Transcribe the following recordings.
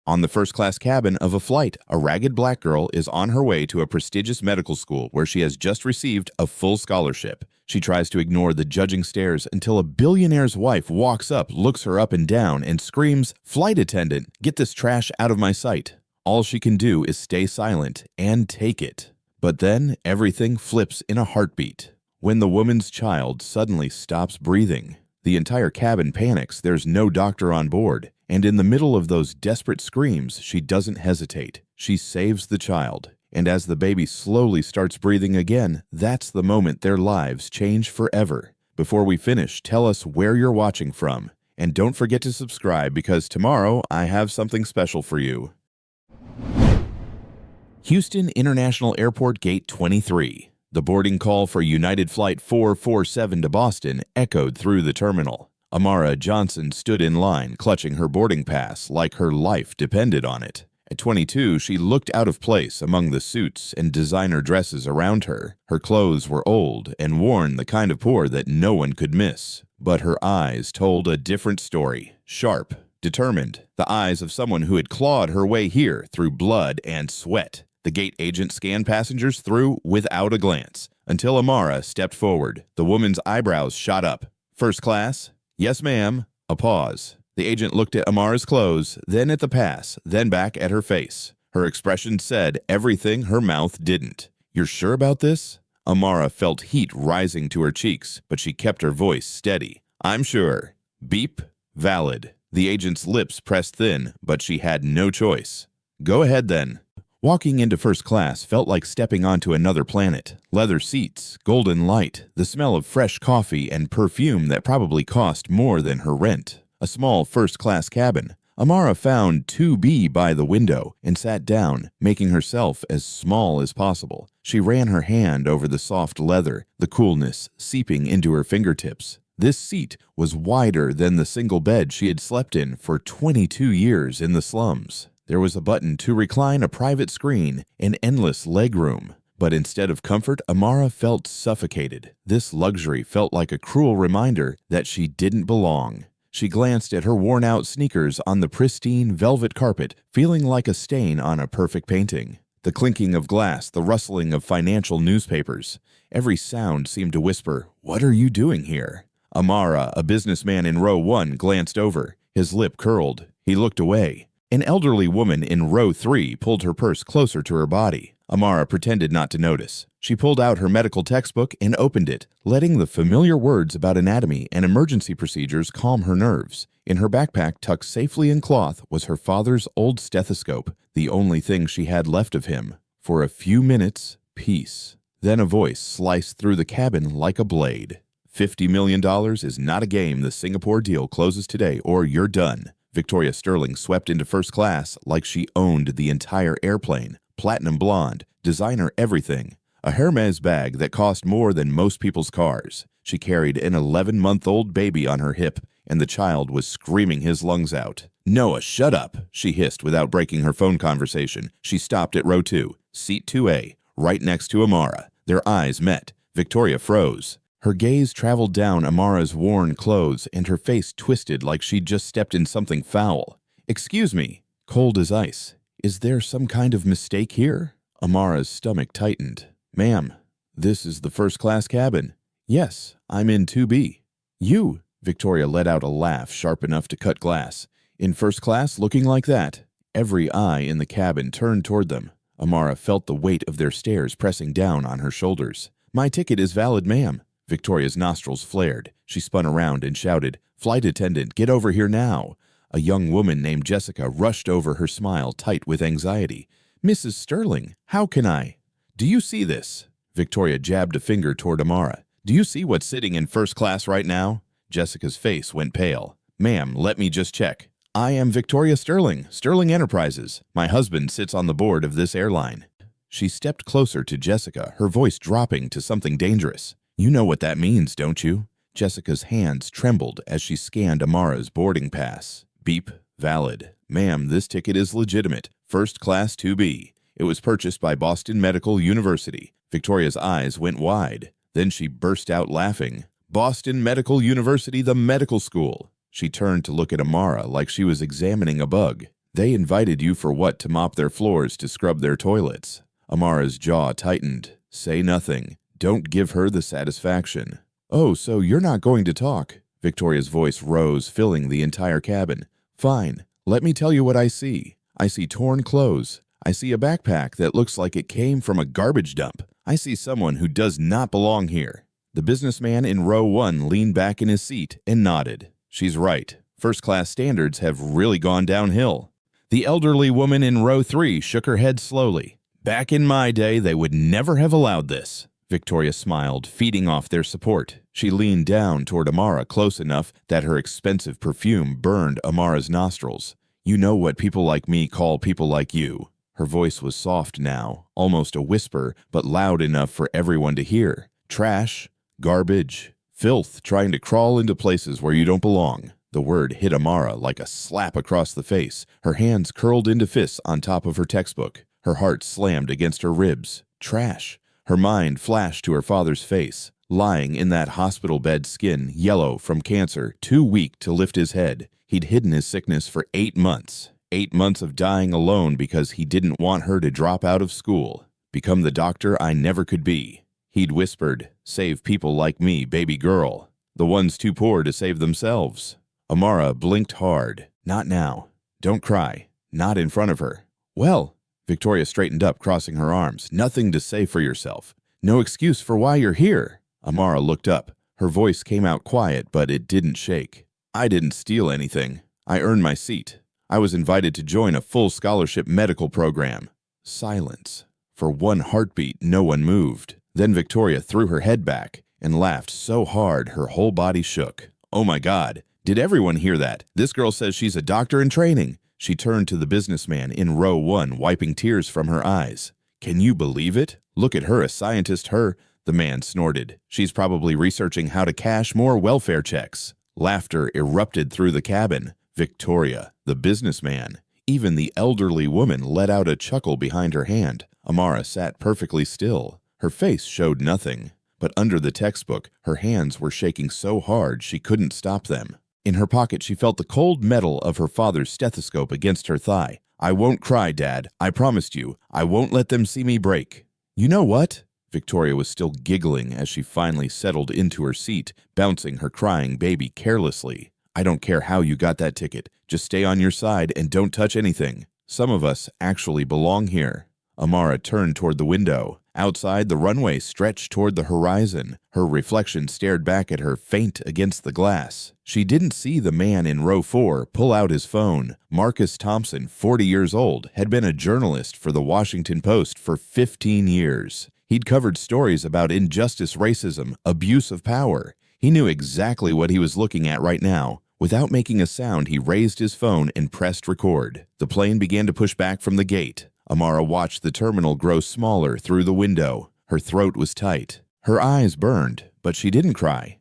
On the first-class cabin of a flight, a ragged black girl is on her way to a prestigious medical school where she has just received a full scholarship. She tries to ignore the judging stares until a billionaire's wife walks up, looks her up and down, and screams, "Flight attendant, get this trash out of my sight." All she can do is stay silent and take it. But then everything flips in a heartbeat when the woman's child suddenly stops breathing. The entire cabin panics. There's no doctor on board. And in the middle of those desperate screams, she doesn't hesitate. She saves the child. And as the baby slowly starts breathing again, that's the moment their lives change forever. Before we finish, tell us where you're watching from. And don't forget to subscribe because tomorrow I have something special for you. Houston International Airport Gate 23. The boarding call for United Flight 447 to Boston echoed through the terminal. Amara Johnson stood in line, clutching her boarding pass like her life depended on it. At 22, she looked out of place among the suits and designer dresses around her. Her clothes were old and worn, the kind of poor that no one could miss. But her eyes told a different story. Sharp, determined, the eyes of someone who had clawed her way here through blood and sweat. The gate agent scanned passengers through without a glance, until Amara stepped forward. The woman's eyebrows shot up. "First class?" "Yes, ma'am." A pause. The agent looked at Amara's clothes, then at the pass, then back at her face. Her expression said everything her mouth didn't. "You're sure about this?" Amara felt heat rising to her cheeks, but she kept her voice steady. "I'm sure." Beep. Valid. The agent's lips pressed thin, but she had no choice. "Go ahead then." Walking into first class felt like stepping onto another planet. Leather seats, golden light, the smell of fresh coffee and perfume that probably cost more than her rent. A small first-class cabin. Amara found 2B by the window and sat down, making herself as small as possible. She ran her hand over the soft leather, the coolness seeping into her fingertips. This seat was wider than the single bed she had slept in for 22 years in the slums. There was a button to recline, a private screen, and endless legroom. But instead of comfort, Amara felt suffocated. This luxury felt like a cruel reminder that she didn't belong. She glanced at her worn-out sneakers on the pristine velvet carpet, feeling like a stain on a perfect painting. The clinking of glass, the rustling of financial newspapers. Every sound seemed to whisper, "What are you doing here?" Amara, a businessman in row 1, glanced over. His lip curled. He looked away. An elderly woman in row 3 pulled her purse closer to her body. Amara pretended not to notice. She pulled out her medical textbook and opened it, letting the familiar words about anatomy and emergency procedures calm her nerves. In her backpack, tucked safely in cloth, was her father's old stethoscope, the only thing she had left of him. For a few minutes, peace. Then a voice sliced through the cabin like a blade. $50 million is not a game. The Singapore deal closes today or you're done. Victoria Sterling swept into first class like she owned the entire airplane. Platinum blonde, designer everything. A Hermes bag that cost more than most people's cars. She carried an 11-month-old baby on her hip, and the child was screaming his lungs out. "Noah, shut up," she hissed without breaking her phone conversation. She stopped at row 2, seat 2A, right next to Amara. Their eyes met. Victoria froze. Her gaze traveled down Amara's worn clothes, and her face twisted like she'd just stepped in something foul. "Excuse me." Cold as ice. "Is there some kind of mistake here?" Amara's stomach tightened. "Ma'am, this is the first-class cabin." "Yes, I'm in 2B. "You?" Victoria let out a laugh sharp enough to cut glass. "In first class looking like that?" Every eye in the cabin turned toward them. Amara felt the weight of their stares pressing down on her shoulders. "My ticket is valid, ma'am." Victoria's nostrils flared. She spun around and shouted, "Flight attendant, get over here now." A young woman named Jessica rushed over, her smile tight with anxiety. "Mrs. Sterling, how can I?" "Do you see this?" Victoria jabbed a finger toward Amara. "Do you see what's sitting in first class right now?" Jessica's face went pale. "Ma'am, let me just check. I am Victoria Sterling, Sterling Enterprises. My husband sits on the board of this airline." She stepped closer to Jessica, her voice dropping to something dangerous. "You know what that means, don't you?" Jessica's hands trembled as she scanned Amara's boarding pass. Beep. Valid. "Ma'am, this ticket is legitimate. First class 2B. It was purchased by Boston Medical University." Victoria's eyes went wide. Then she burst out laughing. "Boston Medical University, the medical school." She turned to look at Amara like she was examining a bug. They invited you for what, to mop their floors, to scrub their toilets? Amara's jaw tightened. Say nothing. Don't give her the satisfaction. Oh, so you're not going to talk? Victoria's voice rose, filling the entire cabin. Fine. Let me tell you what I see. I see torn clothes. I see a backpack that looks like it came from a garbage dump. I see someone who does not belong here. The businessman in row 1 leaned back in his seat and nodded. She's right. First-class standards have really gone downhill. The elderly woman in row 3 shook her head slowly. Back in my day, they would never have allowed this. Victoria smiled, feeding off their support. She leaned down toward Amara close enough that her expensive perfume burned Amara's nostrils. You know what people like me call people like you. Her voice was soft now, almost a whisper, but loud enough for everyone to hear. Trash, garbage, filth trying to crawl into places where you don't belong. The word hit Amara like a slap across the face. Her hands curled into fists on top of her textbook. Her heart slammed against her ribs. Trash. Her mind flashed to her father's face, lying in that hospital bed, skin yellow from cancer, too weak to lift his head. He'd hidden his sickness for 8 months. 8 months of dying alone because he didn't want her to drop out of school. Become the doctor I never could be. He'd whispered, save people like me, baby girl. The ones too poor to save themselves. Amara blinked hard. Not now. Don't cry. Not in front of her. Well, Victoria straightened up, crossing her arms. Nothing to say for yourself. No excuse for why you're here. Amara looked up. Her voice came out quiet, but it didn't shake. I didn't steal anything. I earned my seat. I was invited to join a full scholarship medical program. Silence. For one heartbeat, no one moved. Then Victoria threw her head back and laughed so hard her whole body shook. Oh my God. Did everyone hear that? This girl says she's a doctor in training. She turned to the businessman in row 1, wiping tears from her eyes. Can you believe it? Look at her, a scientist, her. The man snorted. She's probably researching how to cash more welfare checks. Laughter erupted through the cabin. Victoria, the businessman. Even the elderly woman let out a chuckle behind her hand. Amara sat perfectly still. Her face showed nothing. But under the textbook, her hands were shaking so hard she couldn't stop them. In her pocket, she felt the cold metal of her father's stethoscope against her thigh. I won't cry, Dad. I promised you. I won't let them see me break. You know what? Victoria was still giggling as she finally settled into her seat, bouncing her crying baby carelessly. I don't care how you got that ticket. Just stay on your side and don't touch anything. Some of us actually belong here. Amara turned toward the window. Outside, the runway stretched toward the horizon. Her reflection stared back at her, faint against the glass. She didn't see the man in row 4 pull out his phone. Marcus Thompson, 40 years old, had been a journalist for the Washington Post for 15 years. He'd covered stories about injustice, racism, abuse of power. He knew exactly what he was looking at right now. Without making a sound, he raised his phone and pressed record. The plane began to push back from the gate. Amara watched the terminal grow smaller through the window. Her throat was tight. Her eyes burned, but she didn't cry.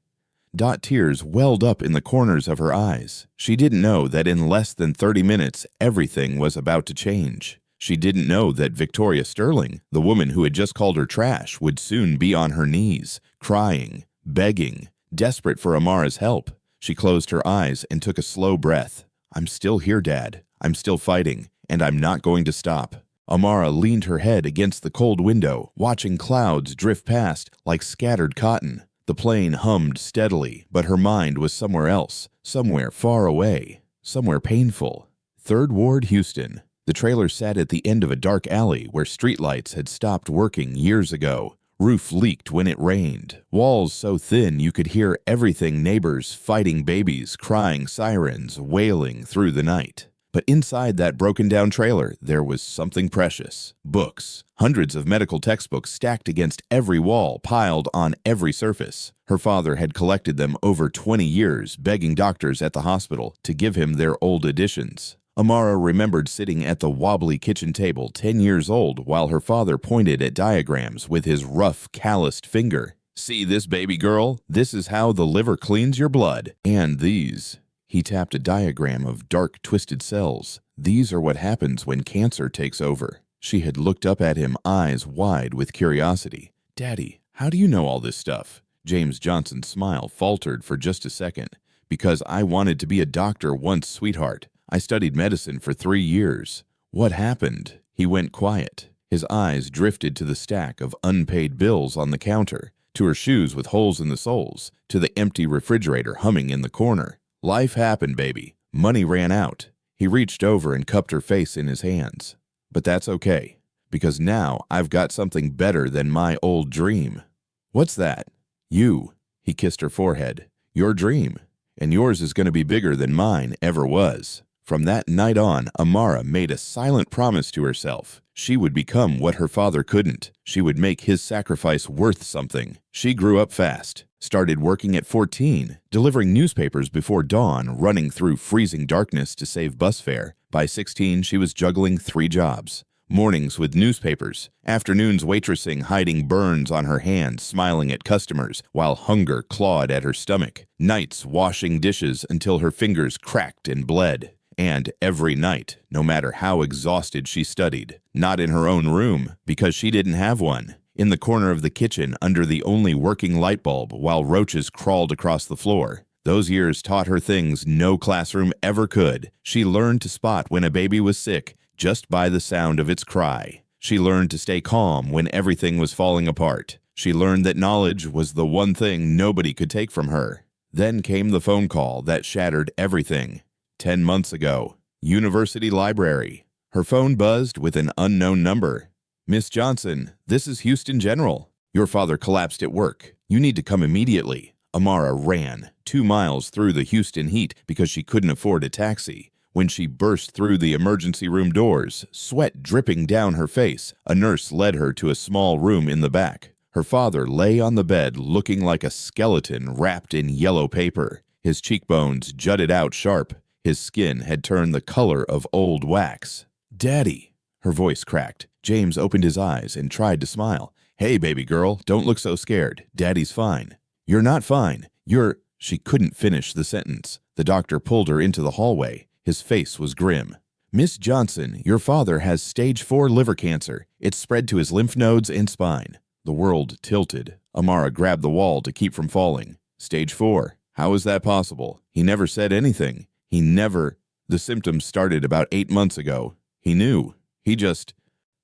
Tears welled up in the corners of her eyes. She didn't know that in less than 30 minutes, everything was about to change. She didn't know that Victoria Sterling, the woman who had just called her trash, would soon be on her knees, crying, begging, desperate for Amara's help. She closed her eyes and took a slow breath. I'm still here, Dad. I'm still fighting, and I'm not going to stop. Amara leaned her head against the cold window, watching clouds drift past like scattered cotton. The plane hummed steadily, but her mind was somewhere else, somewhere far away, somewhere painful. 3rd Ward, Houston. The trailer sat at the end of a dark alley where streetlights had stopped working years ago. Roof leaked when it rained. Walls so thin you could hear everything, neighbors fighting babies, crying sirens, wailing through the night. But inside that broken-down trailer, there was something precious. Books. Hundreds of medical textbooks stacked against every wall, piled on every surface. Her father had collected them over 20 years, begging doctors at the hospital to give him their old editions. Amara remembered sitting at the wobbly kitchen table, 10 years old, while her father pointed at diagrams with his rough, calloused finger. See this, baby girl? This is how the liver cleans your blood. And these. He tapped a diagram of dark, twisted cells. These are what happens when cancer takes over. She had looked up at him, eyes wide with curiosity. Daddy, how do you know all this stuff? James Johnson's smile faltered for just a second. Because I wanted to be a doctor once, sweetheart. I studied medicine for 3 years. What happened? He went quiet. His eyes drifted to the stack of unpaid bills on the counter, to her shoes with holes in the soles, to the empty refrigerator humming in the corner. Life happened, baby. Money ran out. He reached over and cupped her face in his hands. But that's okay, because now I've got something better than my old dream. What's that? You. He kissed her forehead. Your dream. And yours is going to be bigger than mine ever was. From that night on, Amara made a silent promise to herself. She would become what her father couldn't. She would make his sacrifice worth something. She grew up fast, started working at 14, delivering newspapers before dawn, running through freezing darkness to save bus fare. By 16, she was juggling 3 jobs. Mornings with newspapers, afternoons waitressing, hiding burns on her hands, smiling at customers, while hunger clawed at her stomach. Nights washing dishes until her fingers cracked and bled. And every night, no matter how exhausted she studied, not in her own room, because she didn't have one, in the corner of the kitchen under the only working light bulb while roaches crawled across the floor. Those years taught her things no classroom ever could. She learned to spot when a baby was sick just by the sound of its cry. She learned to stay calm when everything was falling apart. She learned that knowledge was the one thing nobody could take from her. Then came the phone call that shattered everything. 10 months ago, University Library. Her phone buzzed with an unknown number. Miss Johnson, this is Houston General. Your father collapsed at work. You need to come immediately. Amara ran 2 miles through the Houston heat because she couldn't afford a taxi. When she burst through the emergency room doors, sweat dripping down her face, a nurse led her to a small room in the back. Her father lay on the bed looking like a skeleton wrapped in yellow paper. His cheekbones jutted out sharp. His skin had turned the color of old wax. Daddy! Her voice cracked. James opened his eyes and tried to smile. Hey, baby girl, don't look so scared. Daddy's fine. You're not fine. You're... She couldn't finish the sentence. The doctor pulled her into the hallway. His face was grim. Miss Johnson, your father has stage 4 liver cancer. It's spread to his lymph nodes and spine. The world tilted. Amara grabbed the wall to keep from falling. Stage 4. How is that possible? He never said anything. He never... The symptoms started about 8 months ago. He knew. He just...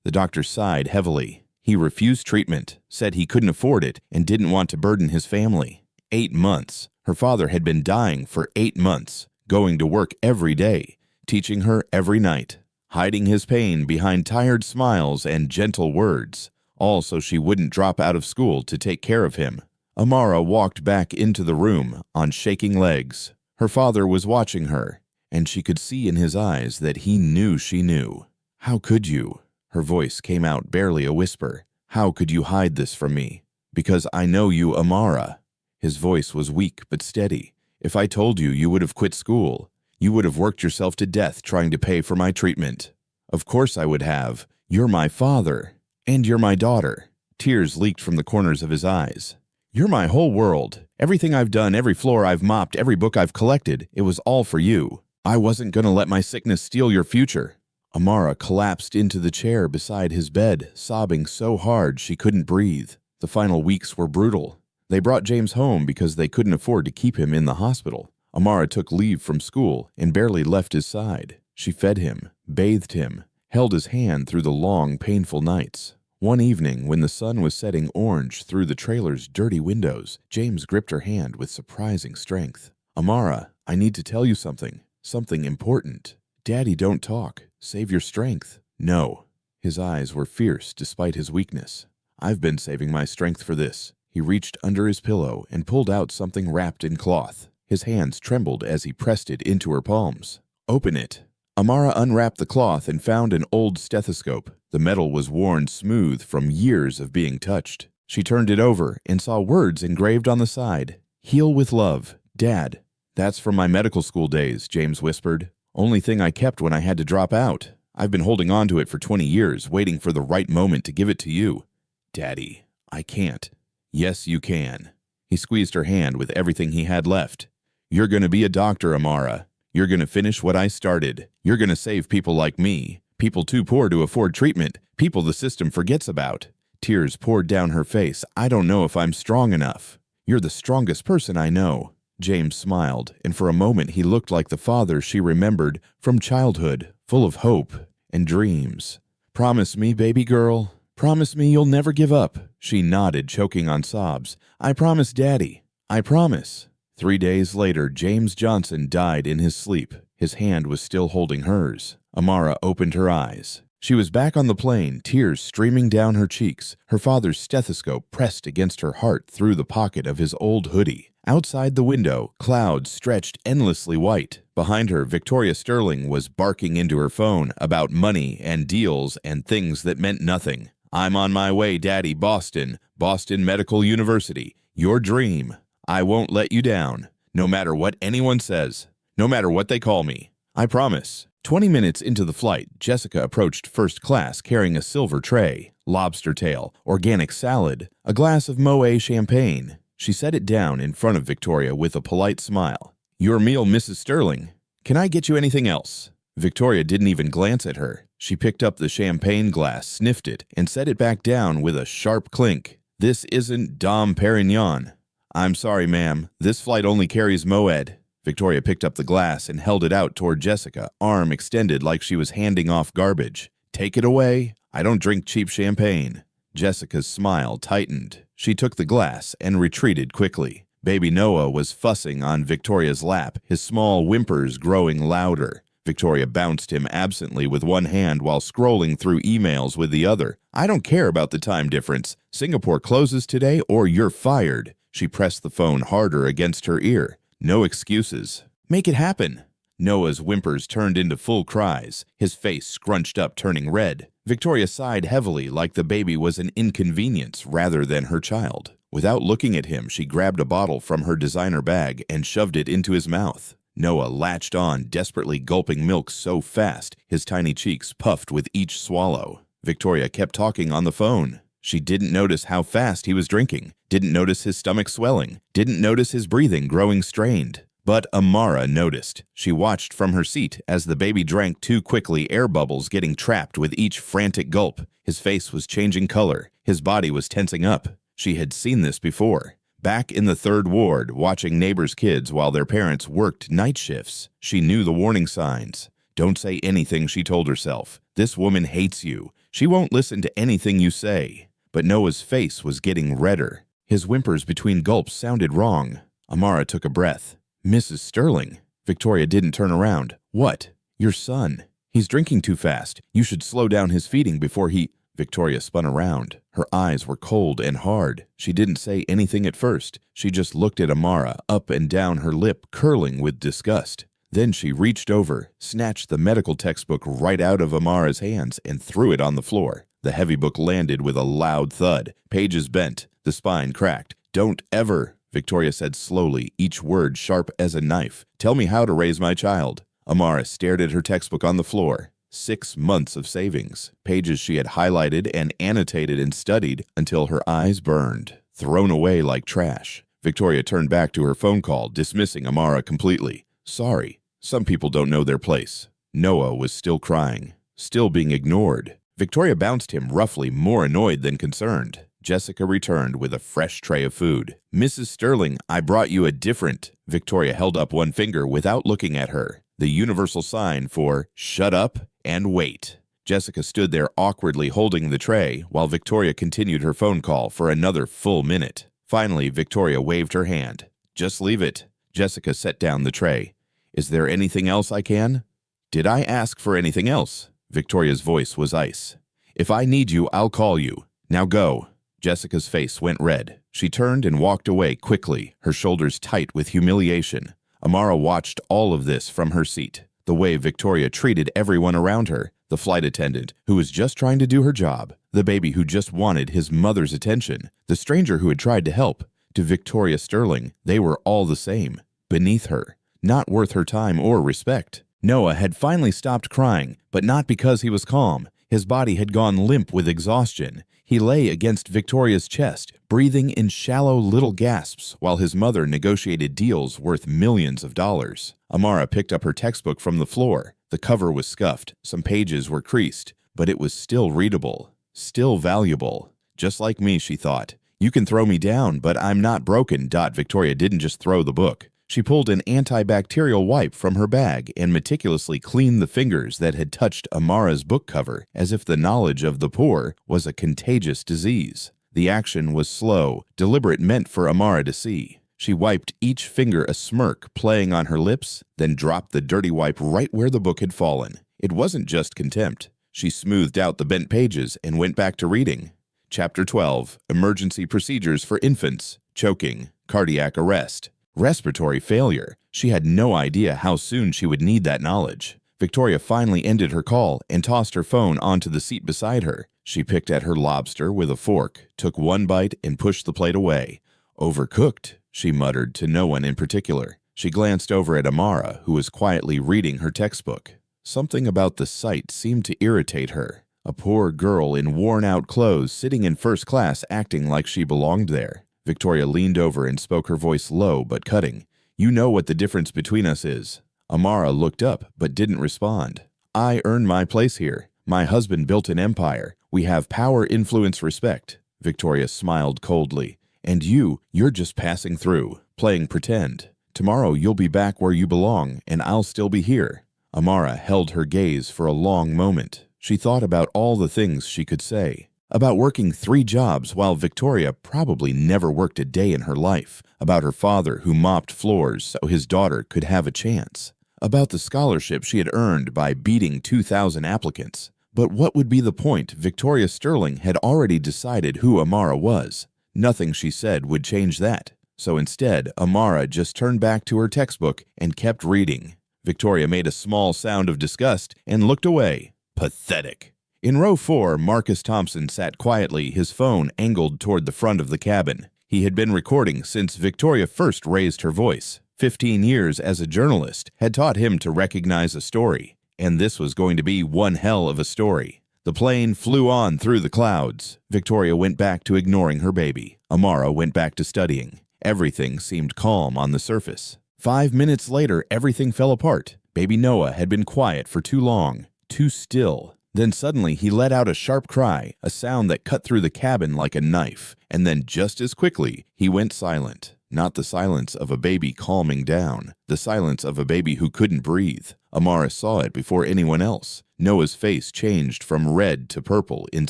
The doctor sighed heavily. He refused treatment, said he couldn't afford it, and didn't want to burden his family. 8 months. Her father had been dying for 8 months, going to work every day, teaching her every night, hiding his pain behind tired smiles and gentle words, all so she wouldn't drop out of school to take care of him. Amara walked back into the room on shaking legs. Her father was watching her, and she could see in his eyes that he knew she knew. How could you? Her voice came out barely a whisper. How could you hide this from me? Because I know you, Amara. His voice was weak but steady. If I told you, you would have quit school. You would have worked yourself to death trying to pay for my treatment. Of course I would have. You're my father. And you're my daughter. Tears leaked from the corners of his eyes. You're my whole world. Everything I've done, every floor I've mopped, every book I've collected, it was all for you. I wasn't going to let my sickness steal your future. Amara collapsed into the chair beside his bed, sobbing so hard she couldn't breathe. The final weeks were brutal. They brought James home because they couldn't afford to keep him in the hospital. Amara took leave from school and barely left his side. She fed him, bathed him, held his hand through the long, painful nights. One evening, when the sun was setting orange through the trailer's dirty windows, James gripped her hand with surprising strength. Amara, I need to tell you something. Something important. Daddy, don't talk. Save your strength. No. His eyes were fierce despite his weakness. I've been saving my strength for this. He reached under his pillow and pulled out something wrapped in cloth. His hands trembled as he pressed it into her palms. Open it. Amara unwrapped the cloth and found an old stethoscope. The metal was worn smooth from years of being touched. She turned it over and saw words engraved on the side. Heal with love, Dad. That's from my medical school days, James whispered. Only thing I kept when I had to drop out. I've been holding on to it for 20 years, waiting for the right moment to give it to you. Daddy, I can't. Yes, you can. He squeezed her hand with everything he had left. You're going to be a doctor, Amara. You're going to finish what I started. You're going to save people like me, people too poor to afford treatment, people the system forgets about. Tears poured down her face. I don't know if I'm strong enough. You're the strongest person I know. James smiled, and for a moment he looked like the father she remembered from childhood, full of hope and dreams. "Promise me, baby girl. Promise me you'll never give up." She nodded, choking on sobs. "I promise, Daddy. I promise." 3 days later, James Johnson died in his sleep. His hand was still holding hers. Amara opened her eyes. She was back on the plane, tears streaming down her cheeks. Her father's stethoscope pressed against her heart through the pocket of his old hoodie. Outside the window, clouds stretched endlessly white. Behind her, Victoria Sterling was barking into her phone about money and deals and things that meant nothing. "I'm on my way, Daddy. Boston Medical University. Your dream. I won't let you down, no matter what anyone says, no matter what they call me. I promise." 20 minutes into the flight, Jessica approached first class carrying a silver tray, lobster tail, organic salad, a glass of Moët champagne. She set it down in front of Victoria with a polite smile. "Your meal, Mrs. Sterling. Can I get you anything else?" Victoria didn't even glance at her. She picked up the champagne glass, sniffed it, and set it back down with a sharp clink. "This isn't Dom Perignon." "I'm sorry, ma'am. This flight only carries Moët." Victoria picked up the glass and held it out toward Jessica, arm extended like she was handing off garbage. "Take it away. I don't drink cheap champagne." Jessica's smile tightened. She took the glass and retreated quickly. Baby Noah was fussing on Victoria's lap, his small whimpers growing louder. Victoria bounced him absently with one hand while scrolling through emails with the other. "I don't care about the time difference. Singapore closes today or you're fired." She pressed the phone harder against her ear. "No excuses. Make it happen." Noah's whimpers turned into full cries, his face scrunched up, turning red. Victoria sighed heavily like the baby was an inconvenience rather than her child. Without looking at him, she grabbed a bottle from her designer bag and shoved it into his mouth. Noah latched on, desperately gulping milk so fast, his tiny cheeks puffed with each swallow. Victoria kept talking on the phone. She didn't notice how fast he was drinking, didn't notice his stomach swelling, didn't notice his breathing growing strained. But Amara noticed. She watched from her seat as the baby drank too quickly, air bubbles getting trapped with each frantic gulp. His face was changing color. His body was tensing up. She had seen this before. Back in the third ward, watching neighbors' kids while their parents worked night shifts. She knew the warning signs. "Don't say anything," she told herself. "This woman hates you. She won't listen to anything you say." But Noah's face was getting redder. His whimpers between gulps sounded wrong. Amara took a breath. "Mrs. Sterling." Victoria didn't turn around. "What?" "Your son. He's drinking too fast. You should slow down his feeding before he—" Victoria spun around. Her eyes were cold and hard. She didn't say anything at first. She just looked at Amara, up and down, her lip curling with disgust. Then she reached over, snatched the medical textbook right out of Amara's hands, and threw it on the floor. The heavy book landed with a loud thud. Pages bent. The spine cracked. "Don't ever," Victoria said slowly, each word sharp as a knife. "Tell me how to raise my child." Amara stared at her textbook on the floor. 6 months of savings. Pages she had highlighted and annotated and studied until her eyes burned. Thrown away like trash. Victoria turned back to her phone call, dismissing Amara completely. "Sorry. Some people don't know their place." Noah was still crying, still being ignored. Victoria bounced him roughly, more annoyed than concerned. Jessica returned with a fresh tray of food. "Mrs. Sterling, I brought you a different—" Victoria held up one finger without looking at her, the universal sign for "shut up and wait." Jessica stood there awkwardly holding the tray while Victoria continued her phone call for another full minute. Finally, Victoria waved her hand. "Just leave it." Jessica set down the tray. "Is there anything else I can—" "Did I ask for anything else?" Victoria's voice was ice. "If I need you, I'll call you. Now go." Jessica's face went red. She turned and walked away quickly, her shoulders tight with humiliation. Amara watched all of this from her seat. The way Victoria treated everyone around her, the flight attendant who was just trying to do her job, the baby who just wanted his mother's attention, the stranger who had tried to help. To Victoria Sterling, they were all the same, beneath her, not worth her time or respect. Noah had finally stopped crying, but not because he was calm. His body had gone limp with exhaustion. He lay against Victoria's chest, breathing in shallow little gasps while his mother negotiated deals worth millions of dollars. Amara picked up her textbook from the floor. The cover was scuffed, some pages were creased, but it was still readable, still valuable. Just like me, she thought. You can throw me down, but I'm not broken. Victoria didn't just throw the book. She pulled an antibacterial wipe from her bag and meticulously cleaned the fingers that had touched Amara's book cover as if the knowledge of the poor was a contagious disease. The action was slow, deliberate, meant for Amara to see. She wiped each finger, a smirk playing on her lips, then dropped the dirty wipe right where the book had fallen. It wasn't just contempt. She smoothed out the bent pages and went back to reading. Chapter 12, Emergency Procedures for Infants, Choking, Cardiac Arrest, Respiratory Failure. She had no idea how soon she would need that knowledge. Victoria finally ended her call and tossed her phone onto the seat beside her. She picked at her lobster with a fork, took one bite, and pushed the plate away. "Overcooked," she muttered to no one in particular. She glanced over at Amara, who was quietly reading her textbook. Something about the sight seemed to irritate her. A poor girl in worn-out clothes sitting in first class acting like she belonged there. Victoria leaned over and spoke, her voice low but cutting. "You know what the difference between us is." Amara looked up but didn't respond. "I earned my place here. My husband built an empire. We have power, influence, respect." Victoria smiled coldly. "And you're just passing through, playing pretend. Tomorrow you'll be back where you belong, and I'll still be here." Amara held her gaze for a long moment. She thought about all the things she could say. About working 3 jobs while Victoria probably never worked a day in her life. About her father who mopped floors so his daughter could have a chance. About the scholarship she had earned by beating 2,000 applicants. But what would be the point? Victoria Sterling had already decided who Amara was. Nothing she said would change that. So instead, Amara just turned back to her textbook and kept reading. Victoria made a small sound of disgust and looked away. Pathetic. In row 4, Marcus Thompson sat quietly, his phone angled toward the front of the cabin. He had been recording since Victoria first raised her voice. 15 years as a journalist had taught him to recognize a story, and this was going to be one hell of a story. The plane flew on through the clouds. Victoria went back to ignoring her baby. Amara went back to studying. Everything seemed calm on the surface. 5 minutes later, everything fell apart. Baby Noah had been quiet for too long, too still. Then suddenly he let out a sharp cry, a sound that cut through the cabin like a knife, and then just as quickly, he went silent. Not the silence of a baby calming down, the silence of a baby who couldn't breathe. Amara saw it before anyone else. Noah's face changed from red to purple in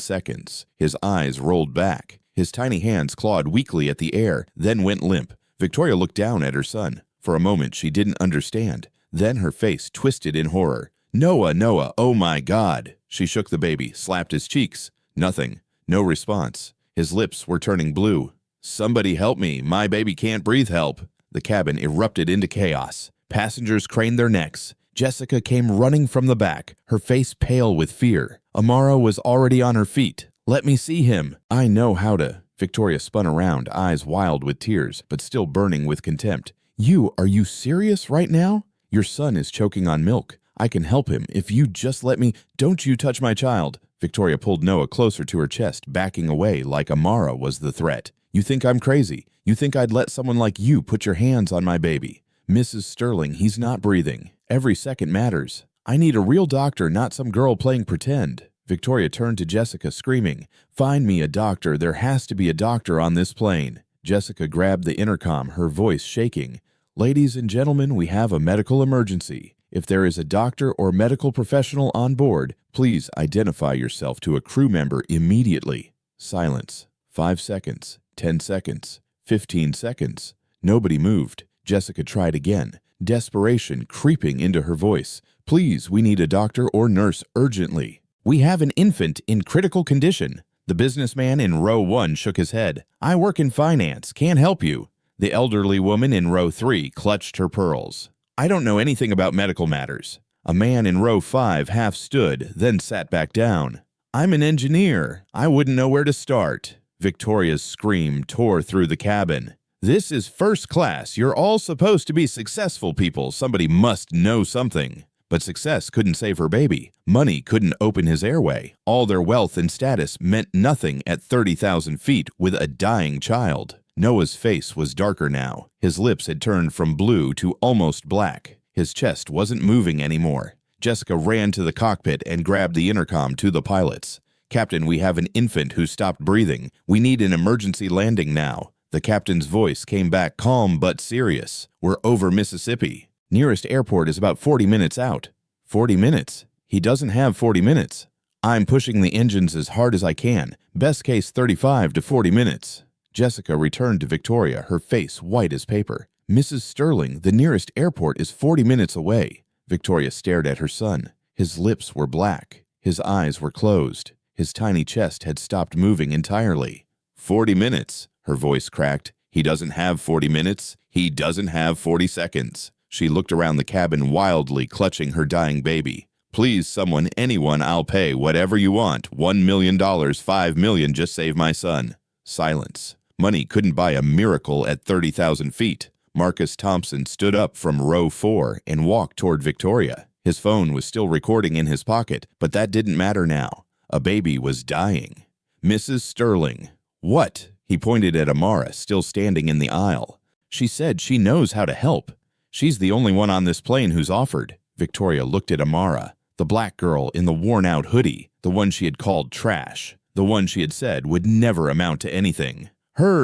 seconds. His eyes rolled back. His tiny hands clawed weakly at the air, then went limp. Victoria looked down at her son. For a moment, she didn't understand. Then her face twisted in horror. "Noah, Noah, oh my God!" She shook the baby, slapped his cheeks. Nothing. No response. His lips were turning blue. "Somebody help me. My baby can't breathe, help." The cabin erupted into chaos. Passengers craned their necks. Jessica came running from the back, her face pale with fear. Amara was already on her feet. "Let me see him. I know how to." Victoria spun around, eyes wild with tears, but still burning with contempt. Are you serious right now? Your son is choking on milk. I can help him if you just let me." "Don't you touch my child." Victoria pulled Noah closer to her chest, backing away like Amara was the threat. "You think I'm crazy? You think I'd let someone like you put your hands on my baby?" "Mrs. Sterling, he's not breathing. Every second matters. I need a real doctor, not some girl playing pretend." Victoria turned to Jessica, screaming, "Find me a doctor. There has to be a doctor on this plane." Jessica grabbed the intercom, her voice shaking. "Ladies and gentlemen, we have a medical emergency. If there is a doctor or medical professional on board, please identify yourself to a crew member immediately." Silence. 5 seconds. 10 seconds. 15 seconds. Nobody moved. Jessica tried again, desperation creeping into her voice. "Please, we need a doctor or nurse urgently. We have an infant in critical condition." The businessman in row 1 shook his head. "I work in finance. Can't help you." The elderly woman in row 3 clutched her pearls. "I don't know anything about medical matters." A man in row 5 half stood, then sat back down. "I'm an engineer. I wouldn't know where to start." Victoria's scream tore through the cabin. "This is first class. You're all supposed to be successful people. Somebody must know something." But success couldn't save her baby. Money couldn't open his airway. All their wealth and status meant nothing at 30,000 feet with a dying child. Noah's face was darker now. His lips had turned from blue to almost black. His chest wasn't moving anymore. Jessica ran to the cockpit and grabbed the intercom to the pilots. "Captain, we have an infant who stopped breathing. We need an emergency landing now." The captain's voice came back calm but serious. "We're over Mississippi. Nearest airport is about 40 minutes out." 40 minutes? He doesn't have 40 minutes. "I'm pushing the engines as hard as I can. Best case 35 to 40 minutes. Jessica returned to Victoria, her face white as paper. "Mrs. Sterling, the nearest airport is 40 minutes away." Victoria stared at her son. His lips were black. His eyes were closed. His tiny chest had stopped moving entirely. 40 minutes, her voice cracked. "He doesn't have 40 minutes. He doesn't have 40 seconds. She looked around the cabin wildly, clutching her dying baby. "Please, someone, anyone, I'll pay. Whatever you want. $1 million, $5 million, just save my son." Silence. Money couldn't buy a miracle at 30,000 feet. Marcus Thompson stood up from row 4 and walked toward Victoria. His phone was still recording in his pocket, but that didn't matter now. A baby was dying. "Mrs. Sterling." "What?" He pointed at Amara, still standing in the aisle. "She said she knows how to help. She's the only one on this plane who's offered." Victoria looked at Amara, the black girl in the worn-out hoodie, the one she had called trash, the one she had said would never amount to anything.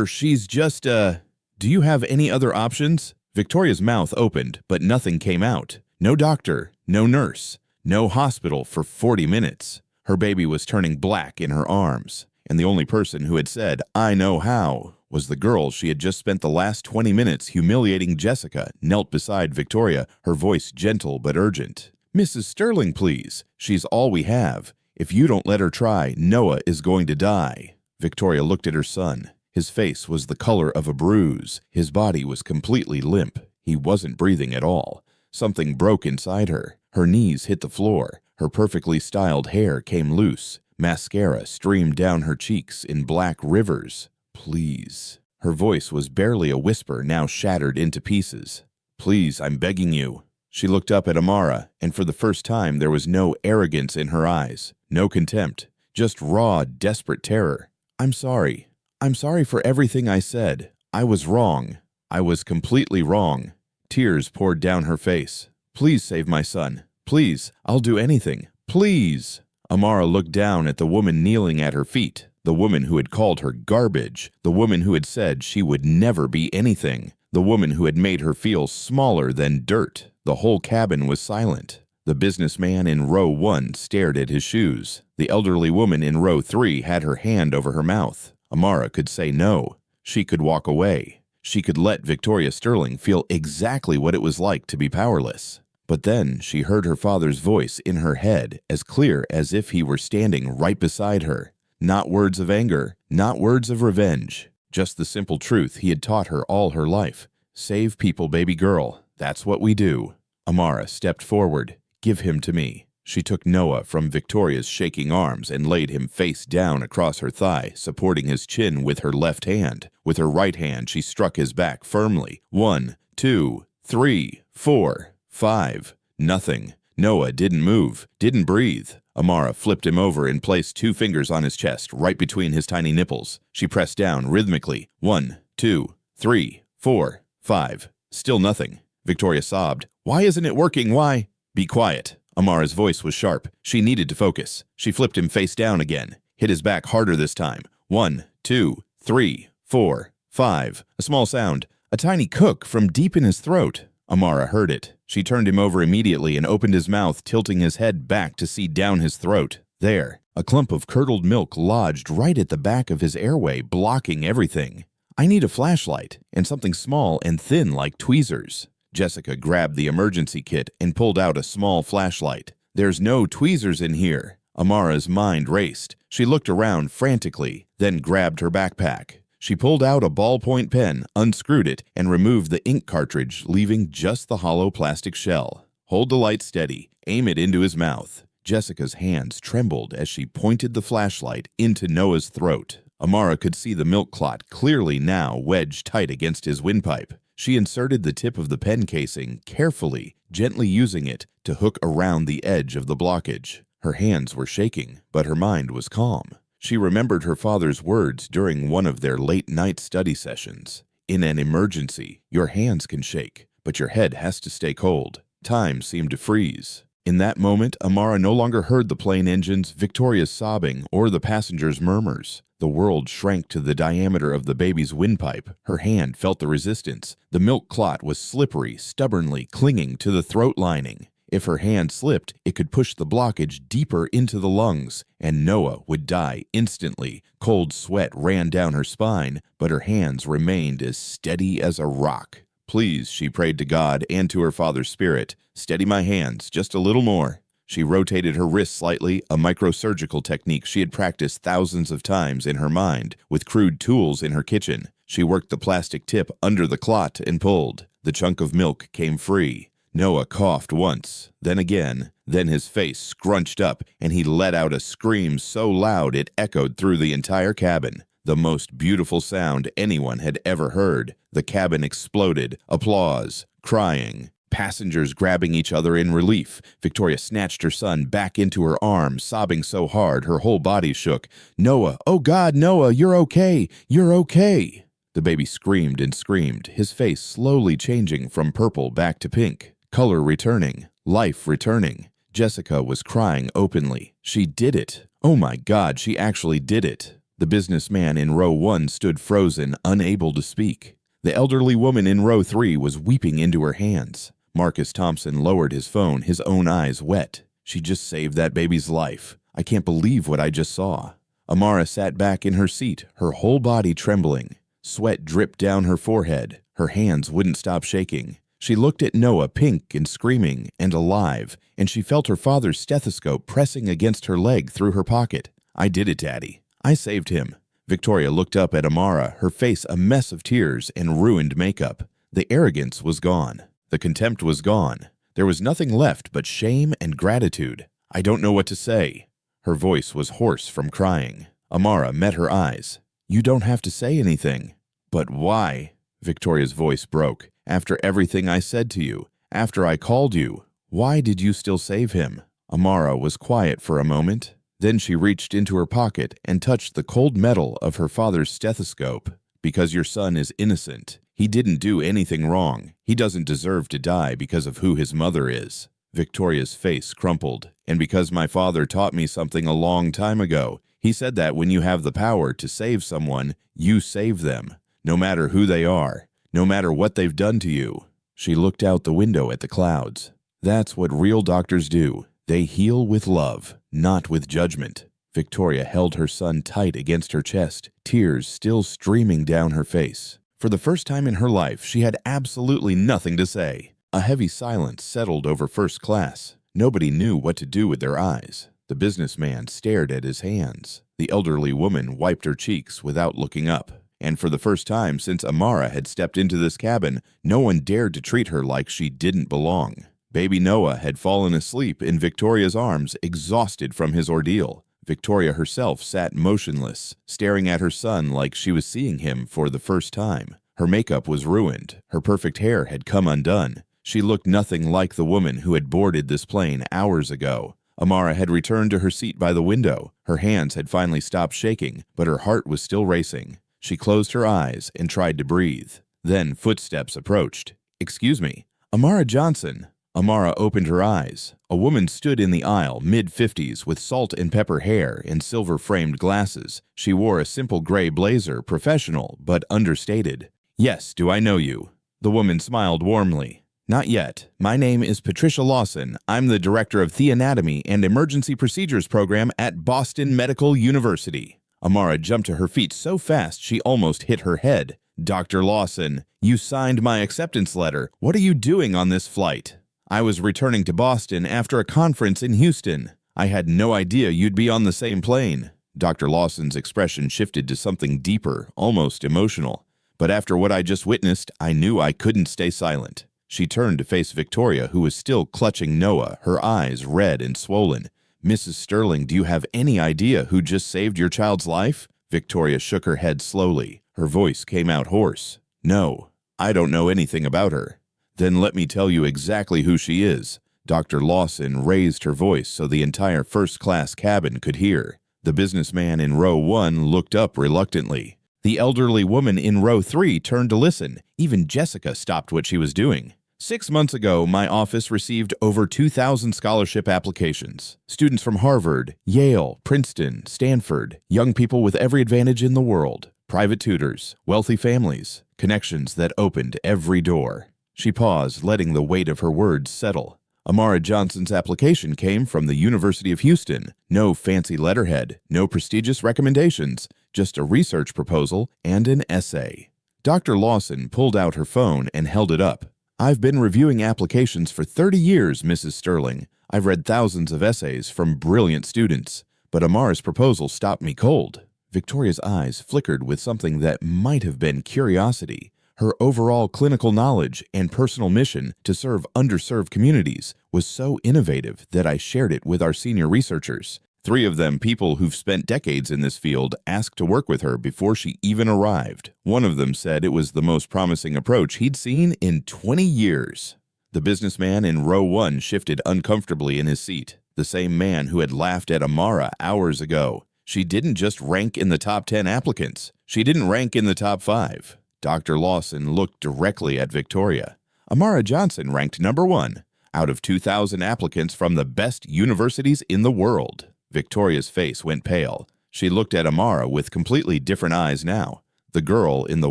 She's just, Do you have any other options?" Victoria's mouth opened, but nothing came out. No doctor, no nurse, no hospital for 40 minutes. Her baby was turning black in her arms, and the only person who had said, "I know how," was the girl she had just spent the last 20 minutes humiliating. Jessica knelt beside Victoria, her voice gentle but urgent. "Mrs. Sterling, please. She's all we have. If you don't let her try, Noah is going to die." Victoria looked at her son. His face was the color of a bruise. His body was completely limp. He wasn't breathing at all. Something broke inside her. Her knees hit the floor. Her perfectly styled hair came loose. Mascara streamed down her cheeks in black rivers. "Please." Her voice was barely a whisper, now shattered into pieces. "Please, I'm begging you." She looked up at Amara, and for the first time there was no arrogance in her eyes, no contempt, just raw, desperate terror. "I'm sorry. I'm sorry for everything I said. I was wrong. I was completely wrong." Tears poured down her face. "Please save my son. Please, I'll do anything. Please." Amara looked down at the woman kneeling at her feet, the woman who had called her garbage, the woman who had said she would never be anything, the woman who had made her feel smaller than dirt. The whole cabin was silent. The businessman in row 1 stared at his shoes. The elderly woman in row 3 had her hand over her mouth. Amara could say no. She could walk away. She could let Victoria Sterling feel exactly what it was like to be powerless. But then she heard her father's voice in her head, as clear as if he were standing right beside her. Not words of anger, not words of revenge, just the simple truth he had taught her all her life. "Save people, baby girl. That's what we do." Amara stepped forward. "Give him to me." She took Noah from Victoria's shaking arms and laid him face down across her thigh, supporting his chin with her left hand. With her right hand, she struck his back firmly. 1, 2, 3, 4, 5. Nothing. Noah didn't move, didn't breathe. Amara flipped him over and placed 2 fingers on his chest, right between his tiny nipples. She pressed down rhythmically. 1, 2, 3, 4, 5. Still nothing. Victoria sobbed. "Why isn't it working? Why?" "Be quiet." Amara's voice was sharp. She needed to focus. She flipped him face down again, hit his back harder this time. 1, 2, 3, 4, 5. A small sound, a tiny cook from deep in his throat. Amara heard it. She turned him over immediately and opened his mouth, tilting his head back to see down his throat. There, a clump of curdled milk lodged right at the back of his airway, blocking everything. "I need a flashlight and something small and thin like tweezers." Jessica grabbed the emergency kit and pulled out a small flashlight. "There's no tweezers in here." Amara's mind raced. She looked around frantically, then grabbed her backpack. She pulled out a ballpoint pen, unscrewed it, and removed the ink cartridge, leaving just the hollow plastic shell. "Hold the light steady. Aim it into his mouth." Jessica's hands trembled as she pointed the flashlight into Noah's throat. Amara could see the milk clot clearly now wedged tight against his windpipe. She inserted the tip of the pen casing carefully, gently using it to hook around the edge of the blockage. Her hands were shaking, but her mind was calm. She remembered her father's words during one of their late-night study sessions. "In an emergency, your hands can shake, but your head has to stay cold." Time seemed to freeze. In that moment, Amara no longer heard the plane engines, Victoria's sobbing, or the passengers' murmurs. The world shrank to the diameter of the baby's windpipe. Her hand felt the resistance. The milk clot was slippery, stubbornly clinging to the throat lining. If her hand slipped, it could push the blockage deeper into the lungs, and Noah would die instantly. Cold sweat ran down her spine, but her hands remained as steady as a rock. Please, she prayed to God and to her father's spirit, steady my hands just a little more. She rotated her wrist slightly, a microsurgical technique she had practiced thousands of times in her mind, with crude tools in her kitchen. She worked the plastic tip under the clot and pulled. The chunk of milk came free. Noah coughed once, then again, then his face scrunched up, and he let out a scream so loud it echoed through the entire cabin. The most beautiful sound anyone had ever heard. The cabin exploded. Applause. Crying. Passengers grabbing each other in relief. Victoria snatched her son back into her arms, sobbing so hard her whole body shook. "Noah, oh God, Noah, you're okay. You're okay." The baby screamed and screamed, his face slowly changing from purple back to pink. Color returning. Life returning. Jessica was crying openly. She did it. Oh my God, she actually did it. The businessman in row 1 stood frozen, unable to speak. The elderly woman in row 3 was weeping into her hands. Marcus Thompson lowered his phone, his own eyes wet. She just saved that baby's life. I can't believe what I just saw. Amara sat back in her seat, her whole body trembling. Sweat dripped down her forehead. Her hands wouldn't stop shaking. She looked at Noah, pink and screaming and alive, and she felt her father's stethoscope pressing against her leg through her pocket. "I did it, Daddy. I saved him." Victoria looked up at Amara, her face a mess of tears and ruined makeup. The arrogance was gone. The contempt was gone. There was nothing left but shame and gratitude. "I don't know what to say." Her voice was hoarse from crying. Amara met her eyes. "You don't have to say anything." "But why?" Victoria's voice broke. "After everything I said to you, after I called you, why did you still save him?" Amara was quiet for a moment. Then she reached into her pocket and touched the cold metal of her father's stethoscope. "Because your son is innocent. He didn't do anything wrong. He doesn't deserve to die because of who his mother is." Victoria's face crumpled. "And because my father taught me something a long time ago. He said that when you have the power to save someone, you save them. No matter who they are. No matter what they've done to you." She looked out the window at the clouds. "That's what real doctors do. They heal with love, not with judgment." Victoria held her son tight against her chest, tears still streaming down her face. For the first time in her life, she had absolutely nothing to say. A heavy silence settled over first class. Nobody knew what to do with their eyes. The businessman stared at his hands. The elderly woman wiped her cheeks without looking up. And for the first time since Amara had stepped into this cabin, no one dared to treat her like she didn't belong. Baby Noah had fallen asleep in Victoria's arms, exhausted from his ordeal. Victoria herself sat motionless, staring at her son like she was seeing him for the first time. Her makeup was ruined. Her perfect hair had come undone. She looked nothing like the woman who had boarded this plane hours ago. Amara had returned to her seat by the window. Her hands had finally stopped shaking, but her heart was still racing. She closed her eyes and tried to breathe. Then footsteps approached. "Excuse me, Amara Johnson." Amara opened her eyes. A woman stood in the aisle, mid-50s, with salt and pepper hair and silver-framed glasses. She wore a simple gray blazer, professional but understated. "Yes, do I know you?" The woman smiled warmly. "Not yet. My name is Patricia Lawson. I'm the director of the Anatomy and Emergency Procedures program at Boston Medical University." Amara jumped to her feet so fast she almost hit her head. "Dr. Lawson, you signed my acceptance letter. What are you doing on this flight?" "I was returning to Boston after a conference in Houston. I had no idea you'd be on the same plane." Dr. Lawson's expression shifted to something deeper, almost emotional. "But after what I just witnessed, I knew I couldn't stay silent." She turned to face Victoria, who was still clutching Noah, her eyes red and swollen. "Mrs. Sterling, do you have any idea who just saved your child's life?" Victoria shook her head slowly. Her voice came out hoarse. "No, I don't know anything about her." "Then let me tell you exactly who she is." Dr. Lawson raised her voice so the entire first-class cabin could hear. The businessman in row 1 looked up reluctantly. The elderly woman in row 3 turned to listen. Even Jessica stopped what she was doing. 6 months ago, my office received over 2,000 scholarship applications. Students from Harvard, Yale, Princeton, Stanford, young people with every advantage in the world, private tutors, wealthy families, connections that opened every door. She paused, letting the weight of her words settle. Amara Johnson's application came from the University of Houston. No fancy letterhead, no prestigious recommendations, just a research proposal and an essay. Dr. Lawson pulled out her phone and held it up. I've been reviewing applications for 30 years, Mrs. Sterling. I've read thousands of essays from brilliant students, but Amara's proposal stopped me cold. Victoria's eyes flickered with something that might have been curiosity. Her overall clinical knowledge and personal mission to serve underserved communities was so innovative that I shared it with our senior researchers. 3 of them people who've spent decades in this field asked to work with her before she even arrived. One of them said it was the most promising approach he'd seen in 20 years. The businessman in row 1 shifted uncomfortably in his seat, the same man who had laughed at Amara hours ago. She didn't just rank in the top 10 applicants. She didn't rank in the top 5. Dr. Lawson looked directly at Victoria. Amara Johnson ranked number 1 out of 2,000 applicants from the best universities in the world. Victoria's face went pale. She looked at Amara with completely different eyes now. The girl in the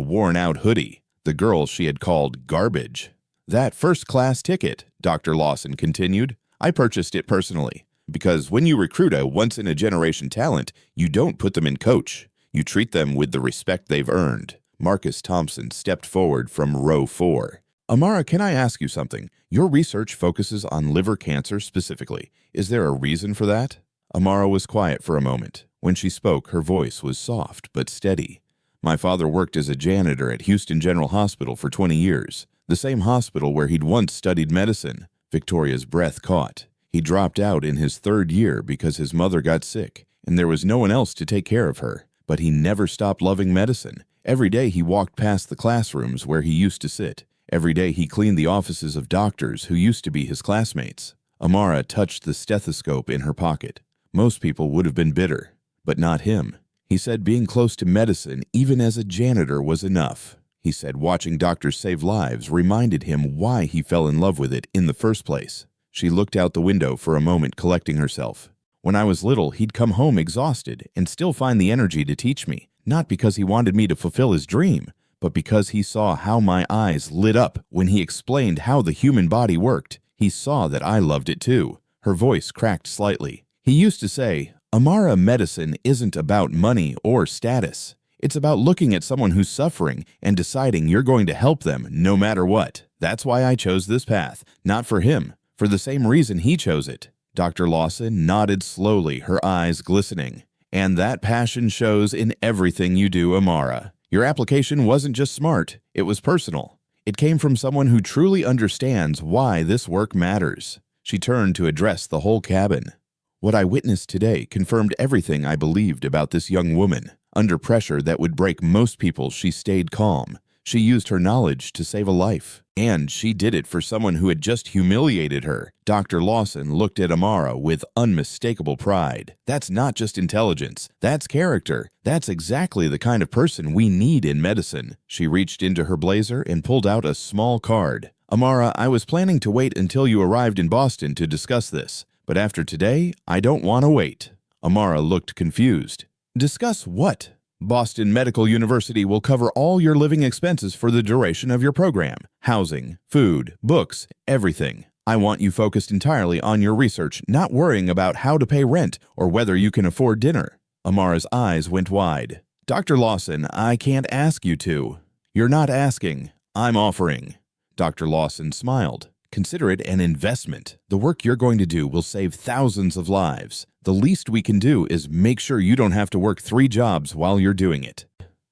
worn-out hoodie. The girl she had called garbage. That first-class ticket, Dr. Lawson continued, I purchased it personally. Because when you recruit a once-in-a-generation talent, you don't put them in coach. You treat them with the respect they've earned. Marcus Thompson stepped forward from row 4. Amara, can I ask you something? Your research focuses on liver cancer specifically. Is there a reason for that? Amara was quiet for a moment. When she spoke, her voice was soft but steady. My father worked as a janitor at Houston General Hospital for 20 years, the same hospital where he'd once studied medicine. Victoria's breath caught. He dropped out in his 3rd year because his mother got sick, and there was no one else to take care of her. But he never stopped loving medicine. Every day he walked past the classrooms where he used to sit. Every day he cleaned the offices of doctors who used to be his classmates. Amara touched the stethoscope in her pocket. Most people would have been bitter, but not him. He said being close to medicine, even as a janitor, was enough. He said watching doctors save lives reminded him why he fell in love with it in the first place. She looked out the window for a moment, collecting herself. When I was little, he'd come home exhausted and still find the energy to teach me, not because he wanted me to fulfill his dream, but because he saw how my eyes lit up when he explained how the human body worked. He saw that I loved it too. Her voice cracked slightly. He used to say, Amara, medicine isn't about money or status. It's about looking at someone who's suffering and deciding you're going to help them no matter what. That's why I chose this path, not for him, for the same reason he chose it. Dr. Lawson nodded slowly, her eyes glistening. And that passion shows in everything you do, Amara. Your application wasn't just smart, it was personal. It came from someone who truly understands why this work matters. She turned to address the whole cabin. What I witnessed today confirmed everything I believed about this young woman. Under pressure that would break most people, she stayed calm. She used her knowledge to save a life. And she did it for someone who had just humiliated her. Dr. Lawson looked at Amara with unmistakable pride. That's not just intelligence. That's character. That's exactly the kind of person we need in medicine. She reached into her blazer and pulled out a small card. Amara, I was planning to wait until you arrived in Boston to discuss this. But after today, I don't want to wait. Amara looked confused. Discuss what? Boston Medical University will cover all your living expenses for the duration of your program. Housing, food, books, everything. I want you focused entirely on your research, not worrying about how to pay rent or whether you can afford dinner. Amara's eyes went wide. Dr. Lawson, I can't ask you to. You're not asking. I'm offering. Dr. Lawson smiled. Consider it an investment. The work you're going to do will save thousands of lives. The least we can do is make sure you don't have to work 3 jobs while you're doing it.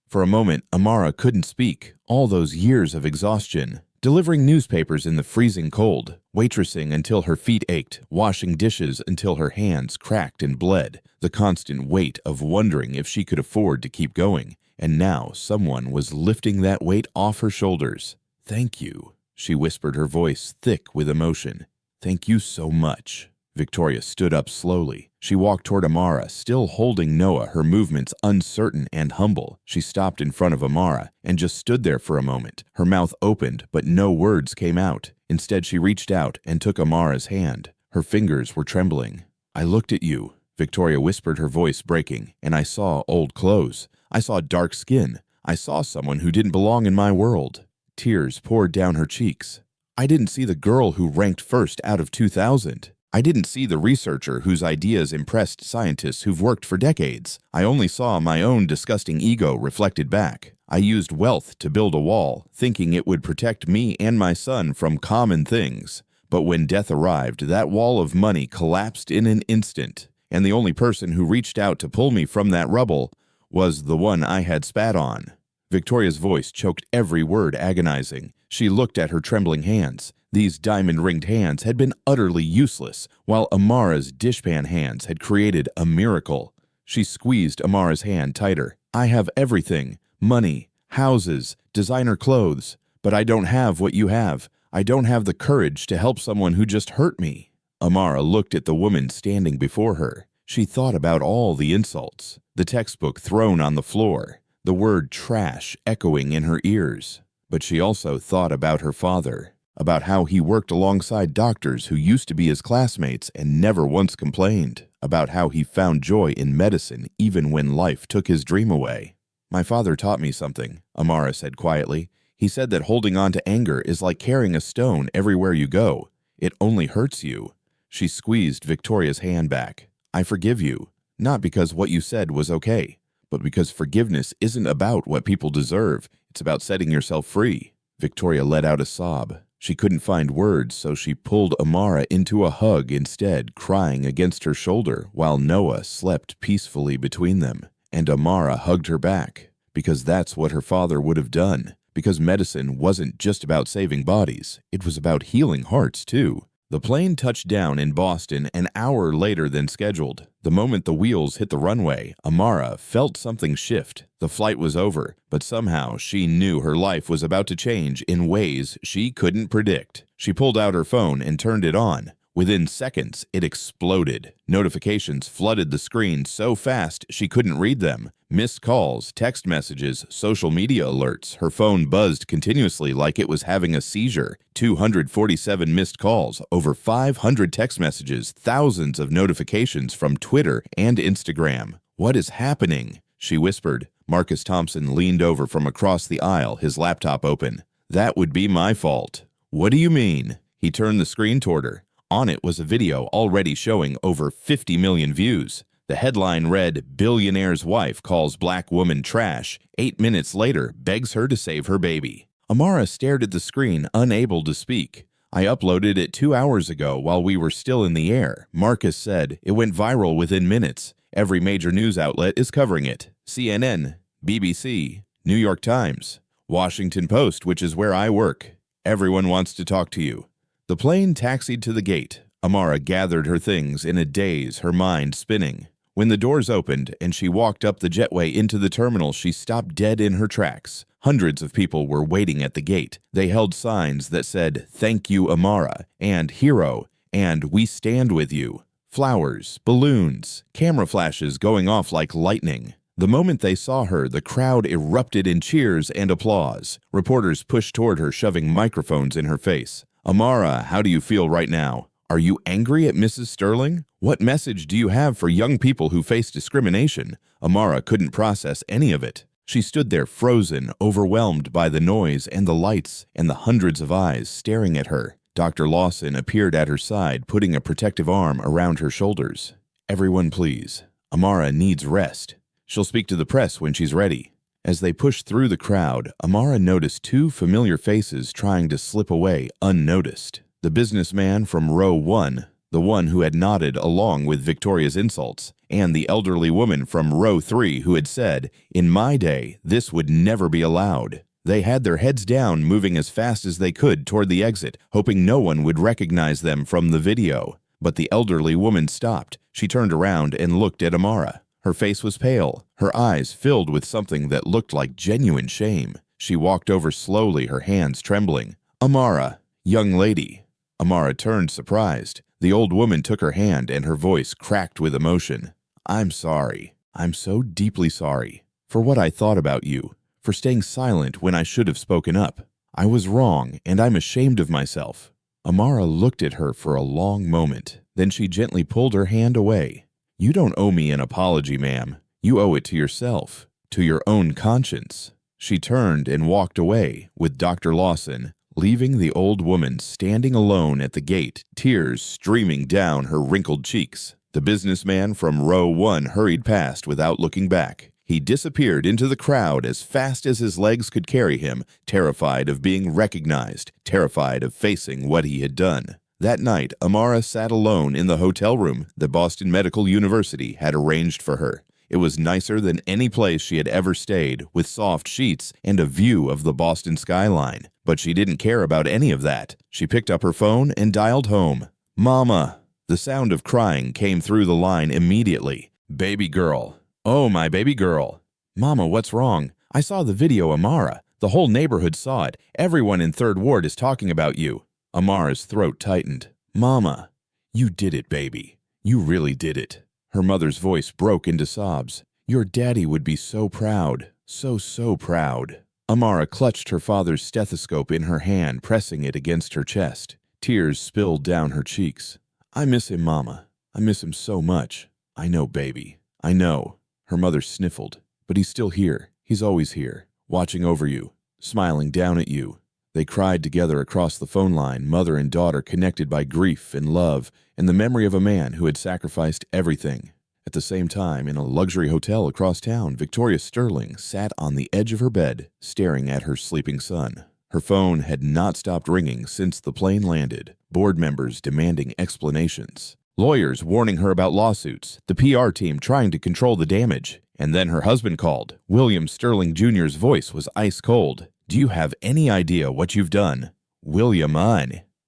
For a moment, Amara couldn't speak. All those years of exhaustion. Delivering newspapers in the freezing cold, waitressing until her feet ached, washing dishes until her hands cracked and bled, the constant weight of wondering if she could afford to keep going. And now someone was lifting that weight off her shoulders. Thank you. She whispered, her voice thick with emotion. Thank you so much. Victoria stood up slowly. She walked toward Amara, still holding Noah, her movements uncertain and humble. She stopped in front of Amara and just stood there for a moment. Her mouth opened, but no words came out. Instead, she reached out and took Amara's hand. Her fingers were trembling. "I looked at you," Victoria whispered, her voice breaking, "and I saw old clothes. I saw dark skin. I saw someone who didn't belong in my world." Tears poured down her cheeks. "I didn't see the girl who ranked first out of 2,000. I didn't see the researcher whose ideas impressed scientists who've worked for decades. I only saw my own disgusting ego reflected back. I used wealth to build a wall, thinking it would protect me and my son from common things. But when death arrived, that wall of money collapsed in an instant, and the only person who reached out to pull me from that rubble was the one I had spat on." Victoria's voice choked every word, agonizing. She looked at her trembling hands. These diamond-ringed hands had been utterly useless, while Amara's dishpan hands had created a miracle. She squeezed Amara's hand tighter. "I have everything: money, houses, designer clothes, but I don't have what you have. I don't have the courage to help someone who just hurt me." Amara looked at the woman standing before her. She thought about all the insults, the textbook thrown on the floor, the word trash echoing in her ears. But she also thought about her father, about how he worked alongside doctors who used to be his classmates and never once complained, about how he found joy in medicine even when life took his dream away. "My father taught me something," Amara said quietly. "He said that holding on to anger is like carrying a stone everywhere you go. It only hurts you." She squeezed Victoria's hand back. "I forgive you, not because what you said was okay, but because forgiveness isn't about what people deserve. It's about setting yourself free." Victoria let out a sob. She couldn't find words, so she pulled Amara into a hug instead, crying against her shoulder while Noah slept peacefully between them. And Amara hugged her back, because that's what her father would have done, because medicine wasn't just about saving bodies, it was about healing hearts too. The plane touched down in Boston an hour later than scheduled. The moment the wheels hit the runway, Amara felt something shift. The flight was over, but somehow she knew her life was about to change in ways she couldn't predict. She pulled out her phone and turned it on. Within seconds, it exploded. Notifications flooded the screen so fast she couldn't read them. Missed calls, text messages, social media alerts. Her phone buzzed continuously like it was having a seizure. 247 missed calls, over 500 text messages, thousands of notifications from Twitter and Instagram. "What is happening?" she whispered. Marcus Thompson leaned over from across the aisle, his laptop open. "That would be my fault." "What do you mean?" He turned the screen toward her. On it was a video already showing over 50 million views. The headline read, "Billionaire's wife calls black woman trash. 8 minutes later, begs her to save her baby." Amara stared at the screen, unable to speak. "I uploaded it 2 hours ago while we were still in the air," Marcus said. "It went viral within minutes. Every major news outlet is covering it. CNN, BBC, New York Times, Washington Post, which is where I work. Everyone wants to talk to you." The plane taxied to the gate. Amara gathered her things in a daze, her mind spinning. When the doors opened and she walked up the jetway into the terminal, she stopped dead in her tracks. Hundreds of people were waiting at the gate. They held signs that said, "Thank you, Amara," and "Hero," and "We stand with you." Flowers, balloons, camera flashes going off like lightning. The moment they saw her, the crowd erupted in cheers and applause. Reporters pushed toward her, shoving microphones in her face. "Amara, how do you feel right now? Are you angry at Mrs. Sterling? What message do you have for young people who face discrimination?" Amara couldn't process any of it. She stood there frozen, overwhelmed by the noise and the lights and the hundreds of eyes staring at her. Dr. Lawson appeared at her side, putting a protective arm around her shoulders. "Everyone, please. Amara needs rest. She'll speak to the press when she's ready." As they pushed through the crowd, Amara noticed 2 familiar faces trying to slip away unnoticed. The businessman from row 1, the one who had nodded along with Victoria's insults, and the elderly woman from row 3 who had said, "In my day, this would never be allowed." They had their heads down, moving as fast as they could toward the exit, hoping no one would recognize them from the video. But the elderly woman stopped. She turned around and looked at Amara. Her face was pale, her eyes filled with something that looked like genuine shame. She walked over slowly, her hands trembling. "Amara, young lady." Amara turned, surprised. The old woman took her hand and her voice cracked with emotion. "I'm sorry. I'm so deeply sorry for what I thought about you, for staying silent when I should have spoken up. I was wrong, and I'm ashamed of myself." Amara looked at her for a long moment. Then she gently pulled her hand away. "You don't owe me an apology, ma'am. You owe it to yourself, to your own conscience." She turned and walked away with Dr. Lawson, leaving the old woman standing alone at the gate, tears streaming down her wrinkled cheeks. The businessman from row 1 hurried past without looking back. He disappeared into the crowd as fast as his legs could carry him, terrified of being recognized, terrified of facing what he had done. That night, Amara sat alone in the hotel room that Boston Medical University had arranged for her. It was nicer than any place she had ever stayed, with soft sheets and a view of the Boston skyline. But she didn't care about any of that. She picked up her phone and dialed home. "Mama!" The sound of crying came through the line immediately. "Baby girl. Oh, my baby girl." "Mama, what's wrong? I saw the video, Amara. The whole neighborhood saw it. Everyone in 3rd Ward is talking about you." Amara's throat tightened. "Mama, you did it, baby. You really did it." Her mother's voice broke into sobs. "Your daddy would be so proud. So proud." Amara clutched her father's stethoscope in her hand, pressing it against her chest. Tears spilled down her cheeks. "I miss him, Mama. I miss him so much." "I know, baby. I know." Her mother sniffled. "But he's still here. He's always here, watching over you, smiling down at you." They cried together across the phone line, mother and daughter connected by grief and love and the memory of a man who had sacrificed everything. At the same time, in a luxury hotel across town, Victoria Sterling sat on the edge of her bed, staring at her sleeping son. Her phone had not stopped ringing since the plane landed, board members demanding explanations, lawyers warning her about lawsuits, the PR team trying to control the damage. And then her husband called. William Sterling Jr.'s voice was ice cold. "Do you have any idea what you've done?" "William,